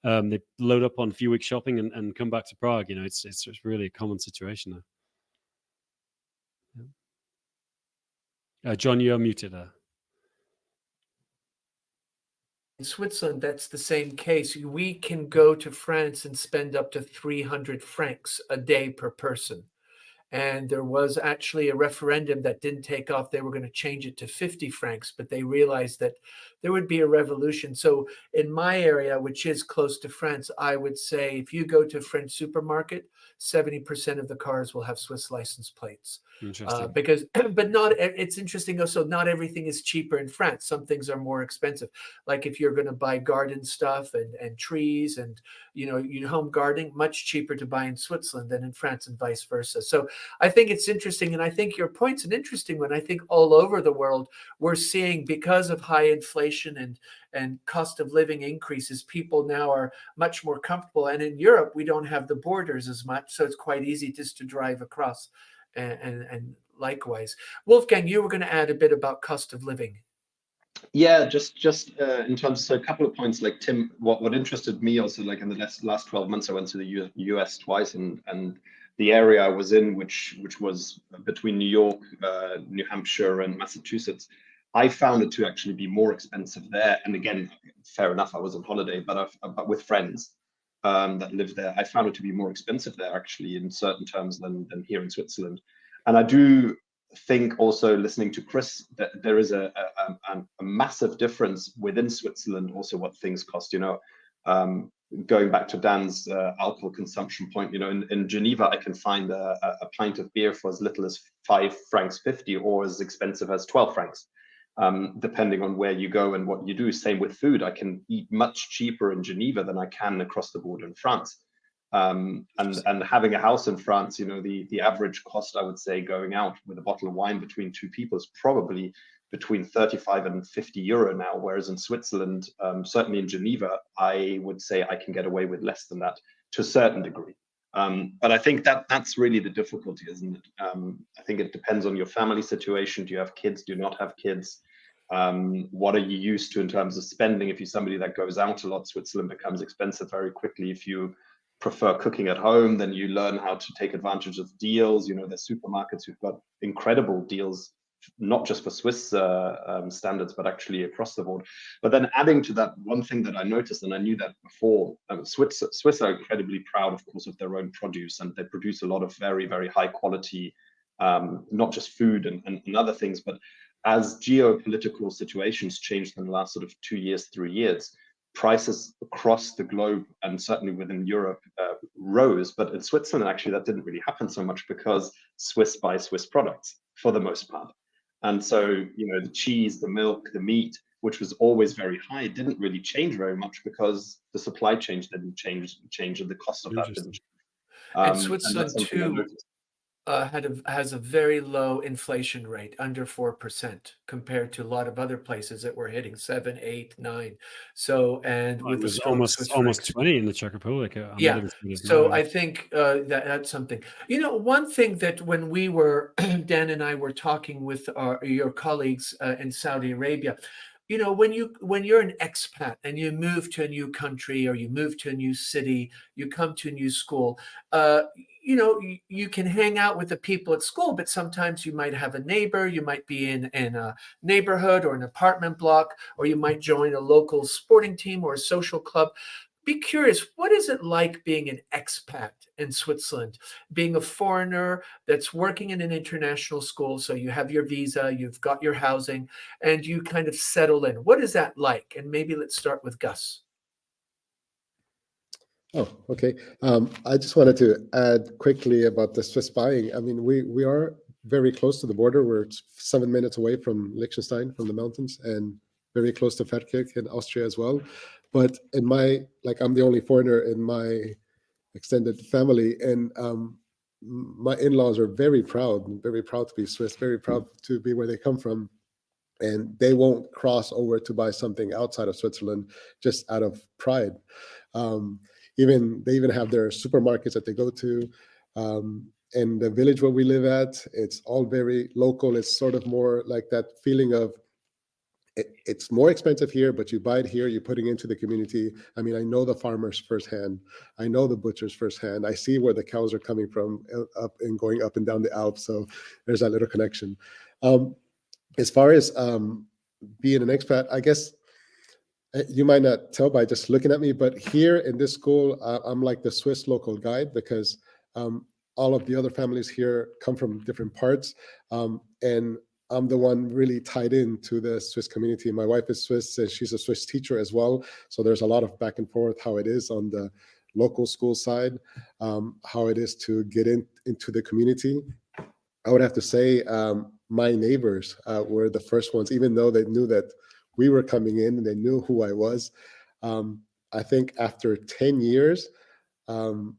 [SPEAKER 1] They load up on a few weeks shopping and come back to Prague. It's really a common situation now. Yeah. John, you're muted there.
[SPEAKER 2] In Switzerland, that's the same case. We can go to France and spend up to 300 francs a day per person. And there was actually a referendum that didn't take off. They were going to change it to 50 francs, but they realized that there would be a revolution. So in my area, which is close to France, I would say if you go to a French supermarket, 70% of the cars will have Swiss license plates.
[SPEAKER 1] Interesting.
[SPEAKER 2] But it's interesting also, not everything is cheaper in France. Some things are more expensive. Like if you're going to buy garden stuff and trees and, home gardening, much cheaper to buy in Switzerland than in France and vice versa. So I think it's interesting. And I think your point's an interesting one. I think all over the world, we're seeing, because of high inflation and cost of living increases, people now are much more comfortable. And in Europe, we don't have the borders as much. So it's quite easy just to drive across. And likewise, Wolfgang, you were going to add a bit about cost of living.
[SPEAKER 4] Yeah, just in terms, so a couple of points, like Tim, what interested me also, like in the last 12 months, I went to the US twice, and the area I was in, which was between New York, New Hampshire, and Massachusetts, I found it to actually be more expensive there. And again, fair enough, I was on holiday, but with friends that lived there, I found it to be more expensive there actually in certain terms than here in Switzerland. And I do think also, listening to Chris, that there is a massive difference within Switzerland also what things cost. Going back to Dan's alcohol consumption point, in Geneva, I can find a pint of beer for as little as 5 francs 50 or as expensive as 12 francs, depending on where you go and what you do. Same with food. I can eat much cheaper in Geneva than I can across the border in France. And having a house in France, the average cost, I would say, going out with a bottle of wine between 2 people is probably between 35 and 50 euro now, whereas in Switzerland, certainly in Geneva, I would say I can get away with less than that to a certain degree. But I think that's really the difficulty, isn't it? I think it depends on your family situation. Do you have kids? Do you not have kids? What are you used to in terms of spending? If you're somebody that goes out a lot, Switzerland becomes expensive very quickly. If you prefer cooking at home, then you learn how to take advantage of deals. There's supermarkets who've got incredible deals, not just for Swiss standards, but actually across the board. But then adding to that, one thing that I noticed, and I knew that before, Swiss are incredibly proud, of course, of their own produce, and they produce a lot of very, very high quality, not just food and other things, but as geopolitical situations changed in the last sort of 2 years, 3 years, prices across the globe and certainly within Europe rose. But in Switzerland, actually, that didn't really happen so much because Swiss buy Swiss products for the most part. And so, the cheese, the milk, the meat, which was always very high, didn't really change very much because the supply chain didn't change and the cost of that didn't change.
[SPEAKER 2] And Switzerland too has a very low inflation rate, under 4%, compared to a lot of other places that were hitting 7, 8, 9. So, and with the strong Swiss
[SPEAKER 1] almost
[SPEAKER 2] francs.
[SPEAKER 1] 20 in the Czech Republic.
[SPEAKER 2] Yeah. So I think that's something. One thing that when we were, Dan and I were talking with your colleagues in Saudi Arabia, when you're an expat and you move to a new country or you move to a new city, you come to a new school, you can hang out with the people at school, but sometimes you might have a neighbor, you might be in a neighborhood or an apartment block, or you might join a local sporting team or a social club. Be curious, what is it like being an expat in Switzerland, being a foreigner that's working in an international school? So you have your visa, you've got your housing, and you kind of settle in. What is that like? And maybe let's start with Gus.
[SPEAKER 7] Oh, okay. I just wanted to add quickly about the Swiss buying. I mean, we are very close to the border. We're 7 minutes away from Liechtenstein, from the mountains, and very close to Feldkirch in Austria as well. But I'm the only foreigner in my extended family, and my in-laws are very proud to be Swiss, very proud to be where they come from. And they won't cross over to buy something outside of Switzerland just out of pride. They even have their supermarkets that they go to. And the village where we live at, it's all very local. It's sort of more like that feeling of it's more expensive here, but you buy it here, you're putting into the community. I mean, I know the farmers firsthand. I know the butchers firsthand. I see where the cows are coming from, up and going up and down the Alps. So there's that little connection. As far as being an expat, I guess you might not tell by just looking at me, but here in this school, I'm like the Swiss local guide, because all of the other families here come from different parts. And I'm the one really tied into the Swiss community. My wife is Swiss, and she's a Swiss teacher as well. So there's a lot of back and forth, how it is on the local school side, how it is to get into the community. I would have to say my neighbors were the first ones, even though they knew that we were coming in and they knew who I was. I think after 10 years,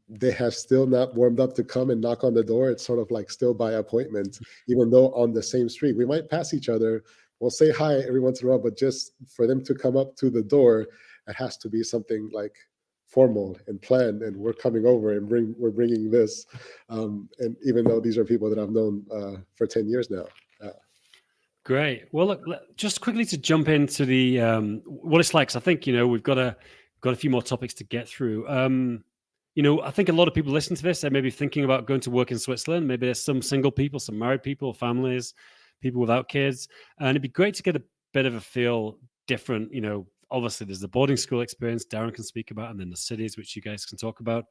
[SPEAKER 7] they have still not warmed up to come and knock on the door. It's sort of like still by appointment, even though on the same street. We might pass each other, we'll say hi every once in a while, but just for them to come up to the door, it has to be something like formal and planned, and we're coming over and we're bringing this. And even though these are people that I've known for 10 years now.
[SPEAKER 1] Great. Well, look, just quickly to jump into the what it's like, because I think we've got a few more topics to get through. I think a lot of people listen to this, they may be thinking about going to work in Switzerland. Maybe there's some single people, some married people, families, people without kids, and it'd be great to get a bit of a feel different. Obviously there's the boarding school experience Darren can speak about, and then the cities, which you guys can talk about.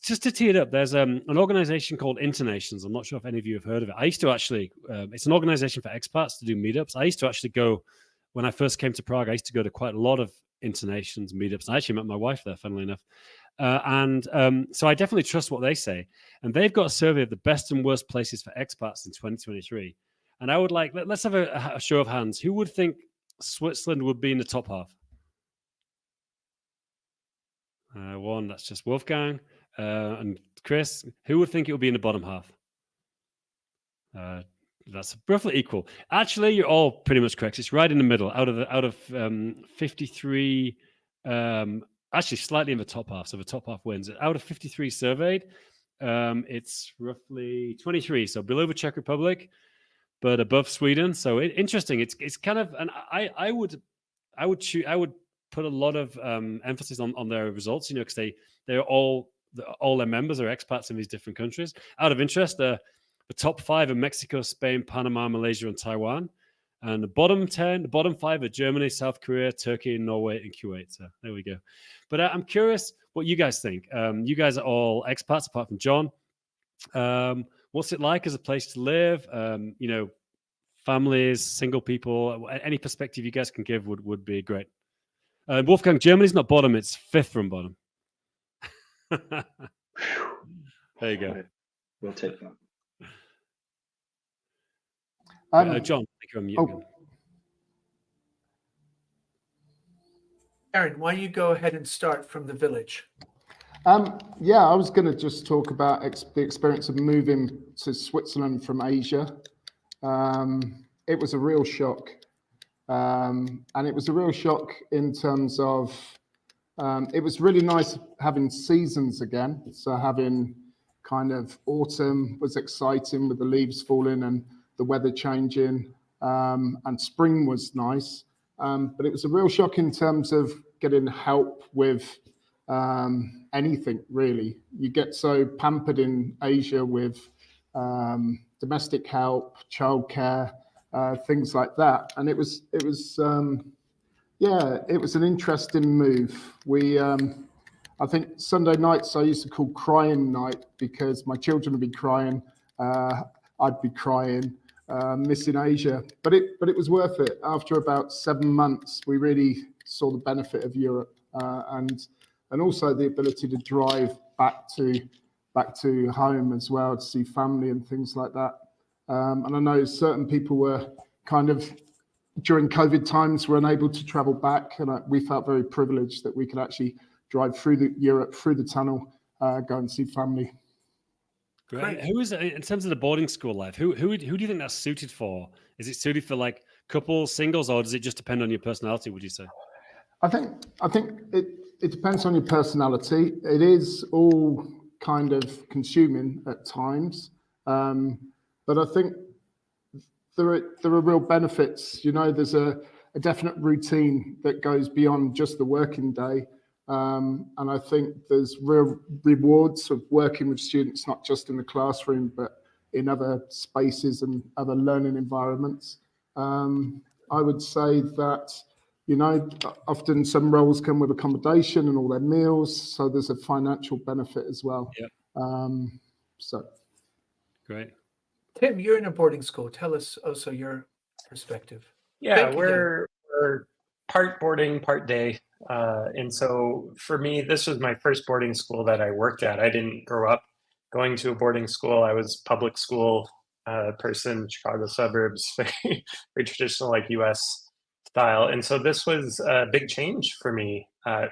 [SPEAKER 1] Just to tee it up, there's an organization called Internations. I'm not sure if any of you have heard of it. I used to actually, it's an organization for expats to do meetups. I used to actually go, when I first came to Prague, I used to go to quite a lot of internations, meetups. I actually met my wife there, funnily enough. So I definitely trust what they say. And they've got a survey of the best and worst places for expats in 2023. And I would like, let's have a show of hands. Who would think Switzerland would be in the top half? One, that's just Wolfgang. And Chris, who would think it would be in the bottom half? That's roughly equal. Actually, you're all pretty much correct. It's right in the middle. Out of 53, actually slightly in the top half. So the top half wins. Out of 53 surveyed, it's roughly 23. So below the Czech Republic, but above Sweden. So interesting. It's kind of, and I would put a lot of emphasis on their results. You know, because they're all their members are expats in these different countries. Out of interest, the top 5 are Mexico, Spain, Panama, Malaysia, and Taiwan. And the bottom 5 are Germany, South Korea, Turkey, Norway, and Kuwait. So there we go. But I'm curious what you guys think. You guys are all expats, apart from John. What's it like as a place to live? You know, families, single people, any perspective you guys can give would be great. Wolfgang, Germany's not bottom, it's 5th from bottom. There you go.
[SPEAKER 4] We'll take that.
[SPEAKER 1] John, thank you.
[SPEAKER 2] Aaron, why don't you go ahead and start from the village?
[SPEAKER 3] Yeah, I was going to just talk about the experience of moving to Switzerland from Asia. It was a real shock. And it was a real shock in terms of, it was really nice having seasons again. So having kind of autumn was exciting with the leaves falling and the weather changing, and spring was nice. But it was a real shock in terms of getting help with anything, really. You get so pampered in Asia with domestic help, childcare, things like that. And it was an interesting move. I think Sunday nights I used to call crying night because my children would be crying, I'd be crying, missing Asia. But it was worth it. After about 7 months, we really saw the benefit of Europe, and also the ability to drive back to home as well, to see family and things like that. And I know certain people were kind of, during COVID times, were unable to travel back, and we felt very privileged that we could actually drive through Europe, through the tunnel, go and see family.
[SPEAKER 1] Great. Who is, in terms of the boarding school life, who do you think that's suited for? Is it suited for like couples, singles, or does it just depend on your personality, would you say?
[SPEAKER 3] I think it depends on your personality. It is all kind of consuming at times, but I think there are real benefits. You know, there's a definite routine that goes beyond just the working day. And I think there's real rewards of working with students, not just in the classroom, but in other spaces and other learning environments. I would say that, you know, often some roles come with accommodation and all their meals, so there's a financial benefit as well. Yep.
[SPEAKER 1] Great.
[SPEAKER 2] Tim, you're in a boarding school. Tell us also your perspective.
[SPEAKER 5] Yeah, we're part boarding, part day. And so for me, this was my first boarding school that I worked at. I didn't grow up going to a boarding school. I was public school person, Chicago suburbs, very, very traditional, like US style. And so this was a big change for me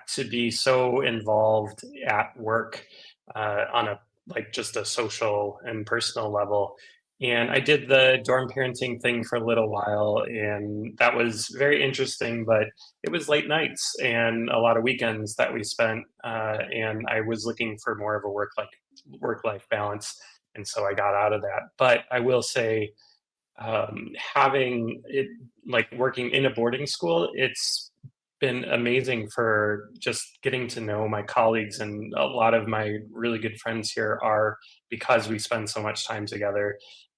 [SPEAKER 5] to be so involved at work on a just a social and personal level. And I did the dorm parenting thing for a little while, and that was very interesting, but it was late nights and a lot of weekends that we spent, and I was looking for more of a work-life balance, and so I got out of that. But I will say, having it, like working in a boarding school, it's been amazing for just getting to know my colleagues, and a lot of my really good friends here are because we spend so much time together.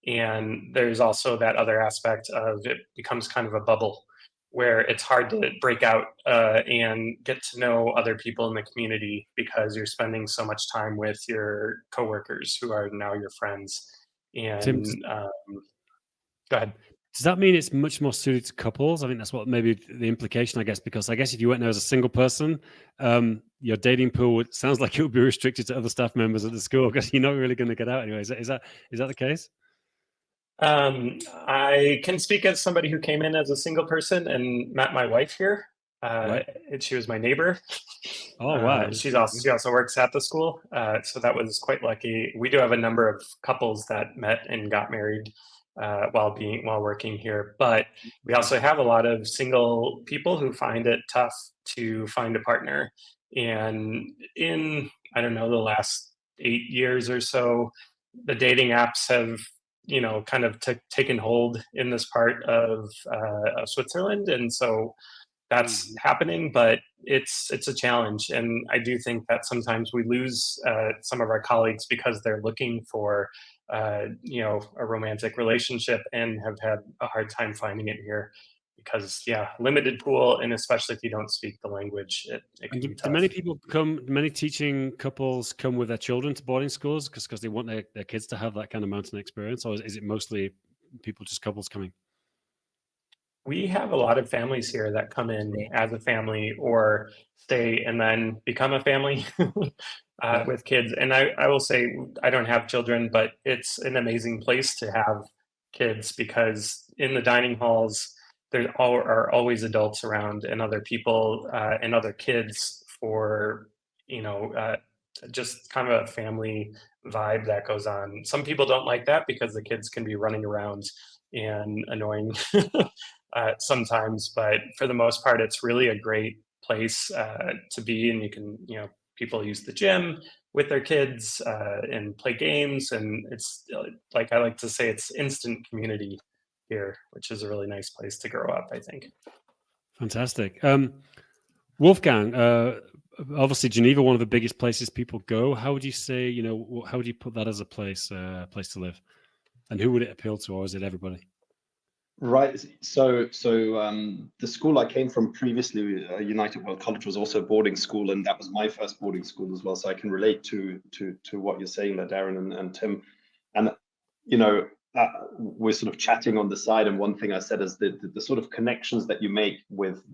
[SPEAKER 5] And there's also that other aspect of it becomes kind of a bubble where it's hard to break out and get to know other people in the community because you're spending so much time with your coworkers who are now your friends. And
[SPEAKER 1] Tim,
[SPEAKER 5] go ahead.
[SPEAKER 1] Does that mean it's much more suited to couples? I think that's what maybe the implication, I guess, because I guess if you went there as a single person, your dating pool sounds like it would be restricted to other staff members at the school because you're not really going to get out anyway. Is that the case?
[SPEAKER 5] I can speak as somebody who came in as a single person and met my wife here.
[SPEAKER 1] Right.
[SPEAKER 5] And she was my neighbor.
[SPEAKER 1] Oh, wow.
[SPEAKER 5] She also works at the school, so that was quite lucky. We do have a number of couples that met and got married while working here, but we also have a lot of single people who find it tough to find a partner. And in, I don't know, the last 8 years or so, the dating apps have kind of taken hold in this part of Switzerland, and so that's happening, but it's a challenge. And I do think that sometimes we lose some of our colleagues because they're looking for a romantic relationship and have had a hard time finding it here because limited pool, and especially if you don't speak the language, it can be tough.
[SPEAKER 1] Do many teaching couples come with their children to boarding schools because they want their kids to have that kind of mountain experience, or is it mostly couples coming?
[SPEAKER 5] We have a lot of families here that come in as a family or stay and then become a family with kids. And I will say, I don't have children, but it's an amazing place to have kids because in the dining halls, there are always adults around and other people and other kids for, just kind of a family vibe that goes on. Some people don't like that because the kids can be running around and annoying sometimes, but for the most part, it's really a great place to be. And you can, people use the gym with their kids and play games. And it's like, I like to say it's instant community here, which is a really nice place to grow up, I think.
[SPEAKER 1] Fantastic. Wolfgang, obviously Geneva, one of the biggest places people go. How would you say, how would you put that as a place to live? And who would it appeal to, or is it everybody?
[SPEAKER 4] Right. So the school I came from previously, United World College, was also a boarding school, and that was my first boarding school as well. So I can relate to what you're saying there, Darren and Tim. And we're sort of chatting on the side, and one thing I said is the sort of connections that you make with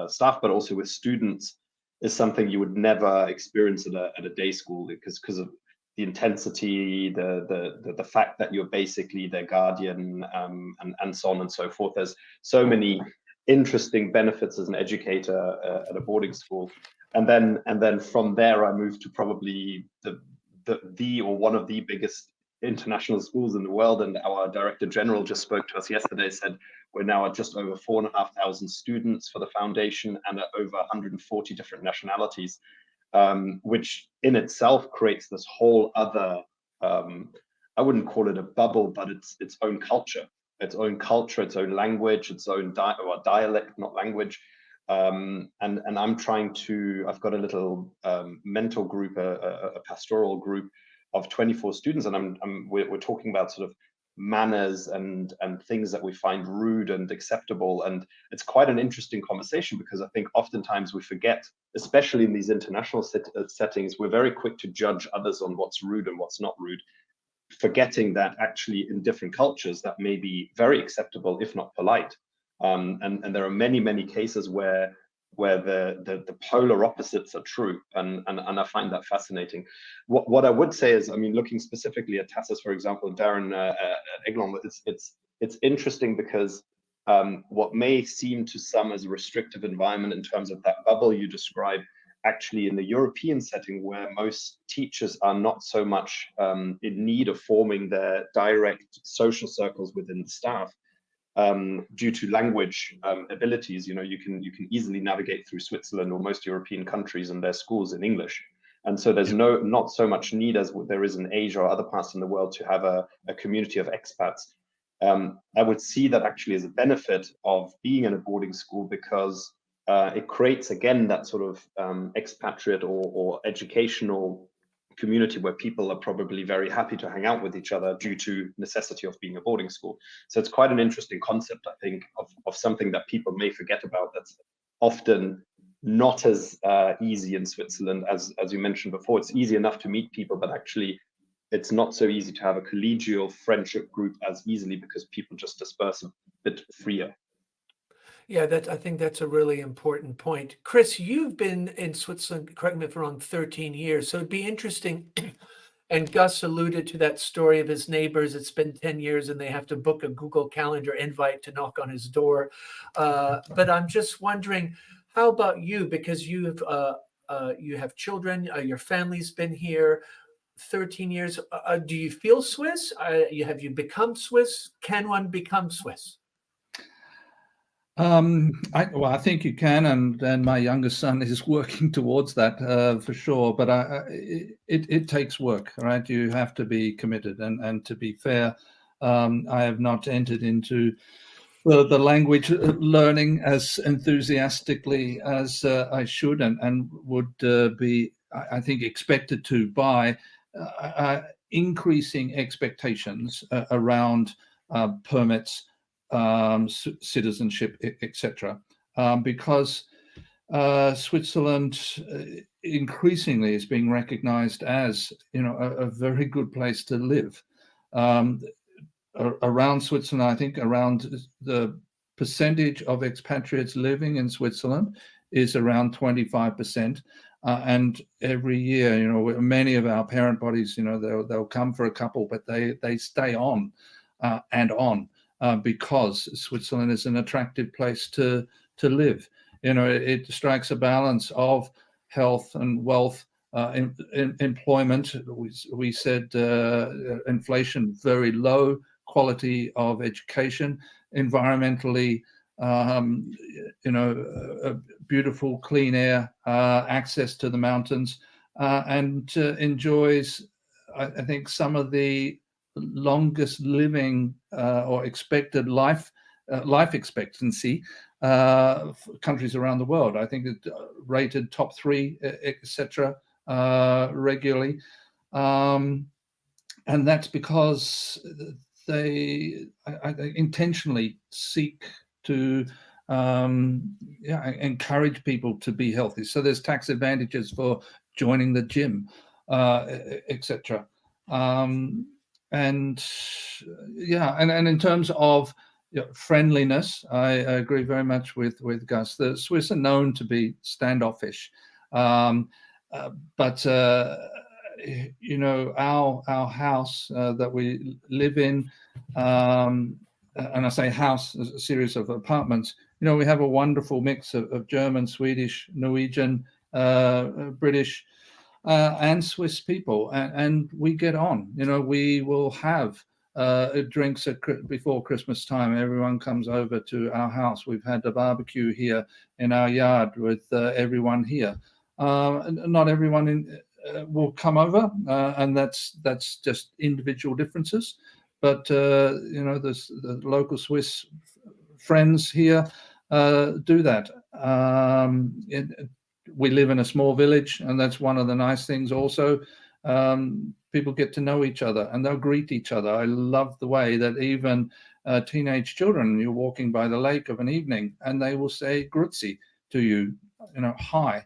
[SPEAKER 4] staff, but also with students, is something you would never experience at a day school because of the intensity, the fact that you're basically their guardian, and so on and so forth. There's so many interesting benefits as an educator at a boarding school, and then from there I moved to probably the or one of the biggest international schools in the world. And our director general just spoke to us yesterday, said we're now at just over 4,500 students for the foundation and at over 140 different nationalities. Which in itself creates this whole other, I wouldn't call it a bubble, but its own culture, its own language, its own dialect, not language. And I'm trying to, I've got a little mentor group, a pastoral group of 24 students, and we're talking about sort of manners and things that we find rude and acceptable. And it's quite an interesting conversation because I think oftentimes we forget, especially in these international settings, we're very quick to judge others on what's rude and what's not rude, forgetting that actually in different cultures that may be very acceptable, if not polite. And there are many cases where the polar opposites are true, and I find that fascinating. What I would say is, I mean, looking specifically at TASIS, for example, Darren Eglon, it's interesting because what may seem to some as a restrictive environment in terms of that bubble you describe, actually in the European setting where most teachers are not so much in need of forming their direct social circles within the staff, due to language abilities, you can easily navigate through Switzerland or most European countries and their schools in English. And so there's not so much need as there is in Asia or other parts in the world to have a community of expats. I would see that actually as a benefit of being in a boarding school because it creates, again, that sort of expatriate or educational community where people are probably very happy to hang out with each other due to necessity of being a boarding school. So it's quite an interesting concept, I think, of something that people may forget about, that's often not as easy in Switzerland as you mentioned before. It's easy enough to meet people, but actually it's not so easy to have a collegial friendship group as easily because people just disperse a bit freer.
[SPEAKER 2] Yeah, I think that's a really important point. Chris, you've been in Switzerland, correct me if I'm wrong, 13 years. So it'd be interesting. And Gus alluded to that story of his neighbors. It's been 10 years and they have to book a Google Calendar invite to knock on his door. But I'm just wondering, how about you? Because you have children, your family's been here 13 years. Do you feel Swiss? Have you become Swiss? Can one become Swiss?
[SPEAKER 6] I think you can, and my youngest son is working towards that for sure. But it takes work, right? You have to be committed, and to be fair, I have not entered into the language learning as enthusiastically as I should, and would be, I think, expected to by increasing expectations around permits, citizenship, etc. Because Switzerland increasingly is being recognized as, a very good place to live. Around Switzerland, I think around the percentage of expatriates living in Switzerland is around 25%. And every year, many of our parent bodies, they'll come for a couple, but they stay on and on because Switzerland is an attractive place to live. It strikes a balance of health and wealth, employment. We said inflation very low, quality of education, environmentally, beautiful clean air, access to the mountains, and enjoys, I think, some of the longest living or expected life expectancy countries around the world. I think it rated top 3, etc. Regularly. And that's because they intentionally seek to encourage people to be healthy. So there's tax advantages for joining the gym, etc. And in terms of friendliness, I agree very much with Gus. The Swiss are known to be standoffish, but our house that we live in, and I say house, a series of apartments, we have a wonderful mix of German, Swedish, Norwegian, British, and Swiss people, and we get on. We will have drinks before Christmas time. Everyone comes over to our house. We've had a barbecue here in our yard with everyone here. Not everyone will come over, and that's just individual differences. But the local Swiss friends here do that. We live in a small village, and that's one of the nice things also. People get to know each other, and they'll greet each other. I love the way that even teenage children, you're walking by the lake of an evening, and they will say "Grüezi" to you, hi.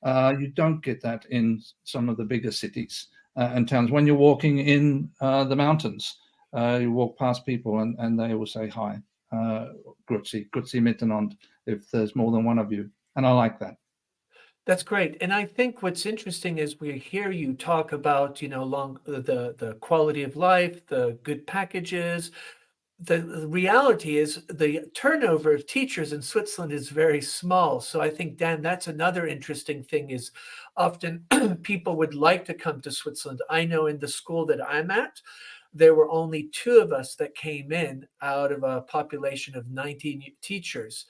[SPEAKER 6] You don't get that in some of the bigger cities and towns. When you're walking in the mountains, you walk past people and they will say hi, "Grüezi miteinander," if there's more than one of you. And I like that.
[SPEAKER 2] That's great. And I think what's interesting is we hear you talk about, the quality of life, the good packages. The reality is the turnover of teachers in Switzerland is very small. So I think, Dan, that's another interesting thing is often people would like to come to Switzerland. I know in the school that I'm at, there were only 2 of us that came in out of a population of 19 teachers.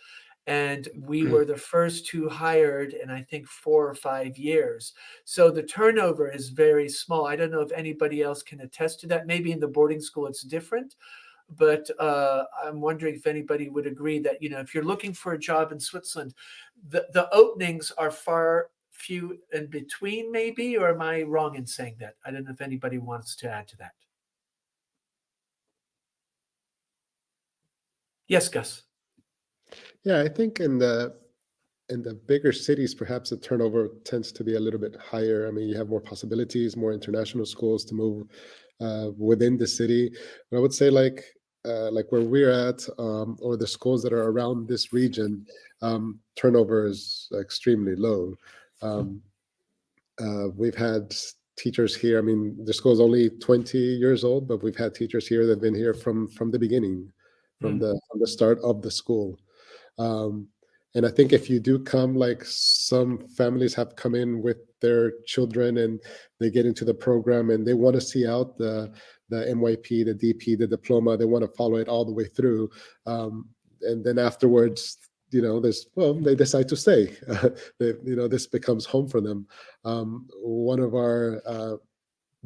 [SPEAKER 2] And we were the first 2 hired in, I think, 4 or 5 years. So the turnover is very small. I don't know if anybody else can attest to that. Maybe in the boarding school it's different. But I'm wondering if anybody would agree that, if you're looking for a job in Switzerland, the openings are far few in between, maybe, or am I wrong in saying that? I don't know if anybody wants to add to that. Yes, Gus.
[SPEAKER 7] Yeah, I think in the bigger cities, perhaps the turnover tends to be a little bit higher. I mean, you have more possibilities, more international schools to move within the city. But I would say like where we're at, or the schools that are around this region, turnover is extremely low. We've had teachers here. I mean, the school is only 20 years old, but we've had teachers here that have been here from the beginning, from the start of the school. And I think if you do come, like some families have come in with their children and they get into the program and they want to see out the MYP, the DP, the diploma. They want to follow it all the way through. And then afterwards, they decide to stay. This becomes home for them. One of our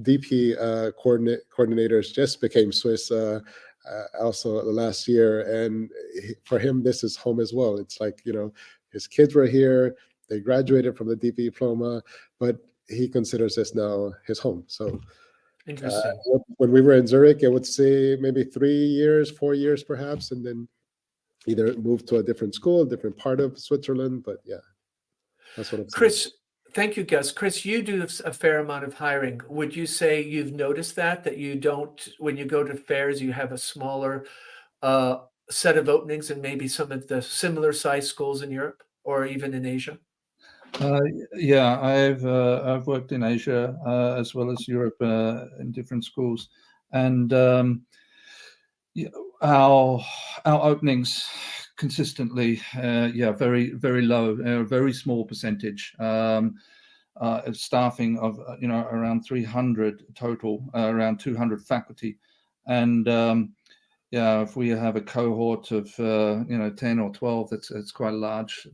[SPEAKER 7] DP coordinators just became Swiss also last year, and for him this is home as well. It's like, his kids were here, they graduated from the DP diploma, but he considers this now his home. So
[SPEAKER 2] Interesting.
[SPEAKER 7] When we were in Zurich, I would say maybe 3 years, 4 years perhaps, and then either move to a different school, different part of Switzerland. But yeah, that's what I'm saying.
[SPEAKER 2] Chris, thank you, Gus. Chris, you do a fair amount of hiring. Would you say you've noticed that you don't, when you go to fairs, you have a smaller set of openings and maybe some of the similar size schools in Europe or even in Asia?
[SPEAKER 6] Yeah, I've worked in Asia as well as Europe in different schools, and our openings consistently, very, very low, very small percentage. Staffing of around 300 total, around 200 faculty, and if we have a cohort of 10 or 12, that's quite a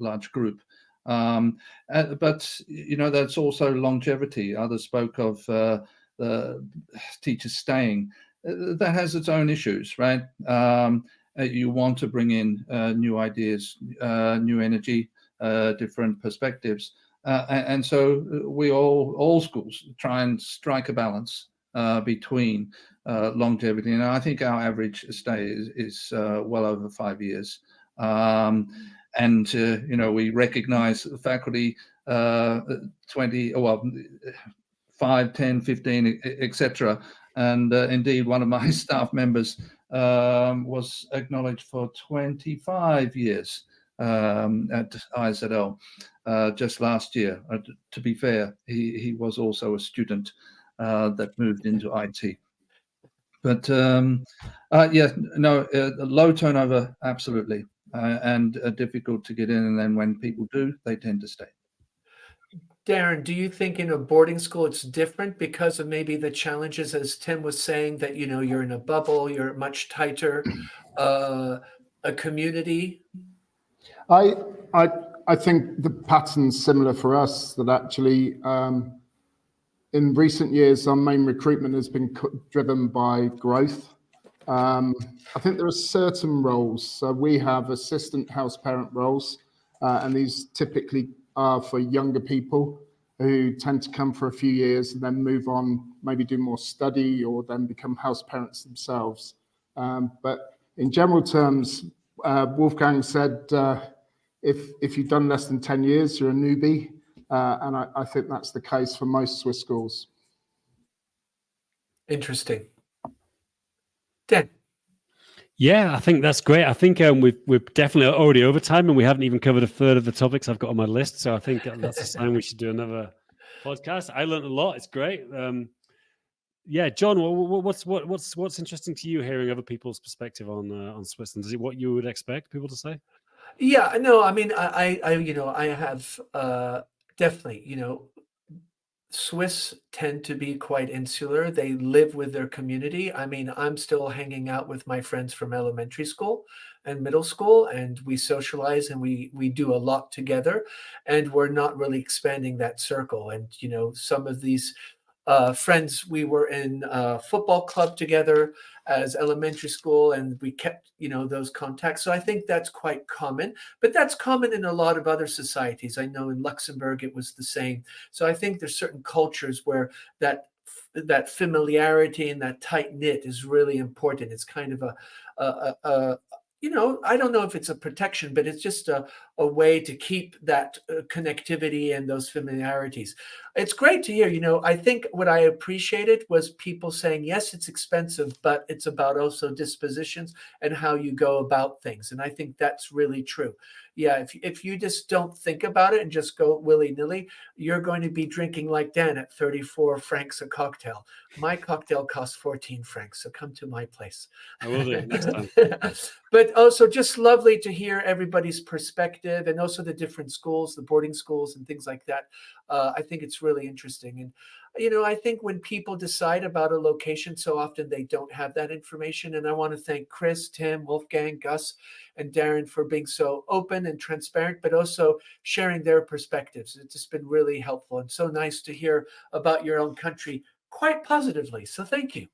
[SPEAKER 6] large group. But that's also longevity. Others spoke of the teachers staying. That has its own issues, right? You want to bring in new ideas, new energy, different perspectives. And so we all schools try and strike a balance between longevity. And I think our average stay is well over 5 years. And we recognize faculty 5, 10, 15, etc. And indeed, one of my staff members was acknowledged for 25 years at IZL just last year. To be fair, he was also a student that moved into IT. But low turnover, absolutely, and difficult to get in. And then when people do, they tend to stay.
[SPEAKER 2] Darren, do you think in a boarding school it's different because of maybe the challenges, as Tim was saying, that you're in a bubble, you're much tighter, a community?
[SPEAKER 3] I think the pattern's similar for us, that actually in recent years our main recruitment has been driven by growth. I think there are certain roles. So we have assistant house parent roles, and these typically are for younger people who tend to come for a few years and then move on, maybe do more study or then become house parents themselves. But in general terms, Wolfgang said, if you've done less than 10 years, you're a newbie. And I think that's the case for most Swiss schools.
[SPEAKER 2] Interesting. Dan.
[SPEAKER 1] Yeah, I think that's great. I think we're definitely already over time, and we haven't even covered a third of the topics I've got on my list. So I think that's a sign we should do another podcast. I learned a lot. It's great. Yeah, John, what's interesting to you hearing other people's perspective on Switzerland? Is it what you would expect people to say?
[SPEAKER 2] Yeah, no, I mean, I have definitely, Swiss tend to be quite insular. They live with their community. I mean, I'm still hanging out with my friends from elementary school and middle school, and we socialize and we do a lot together, and we're not really expanding that circle. And, some of these friends, we were in a football club together as elementary school, and we kept, those contacts. So I think that's quite common, but that's common in a lot of other societies. I know in Luxembourg, it was the same. So I think there's certain cultures where that familiarity and that tight knit is really important. It's kind of I don't know if it's a protection, but it's just a way to keep that connectivity and those familiarities. It's great to hear. I think what I appreciated was people saying, yes, it's expensive, but it's about also dispositions and how you go about things. And I think that's really true. Yeah, if you just don't think about it and just go willy-nilly, you're going to be drinking like Dan at 34 francs a cocktail. My cocktail costs 14 francs, so come to my place.
[SPEAKER 1] I will do next time.
[SPEAKER 2] But also just lovely to hear everybody's perspective, and also the different schools, the boarding schools and things like that. I think it's really interesting. And, I think when people decide about a location, so often they don't have that information. And I want to thank Chris, Tim, Wolfgang, Gus, and Darren for being so open and transparent, but also sharing their perspectives. It's just been really helpful and so nice to hear about your own country quite positively. So thank you.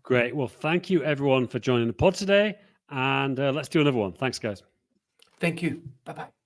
[SPEAKER 1] Great. Well, thank you everyone for joining the pod today. And let's do another one. Thanks, guys.
[SPEAKER 2] Thank you. Bye-bye.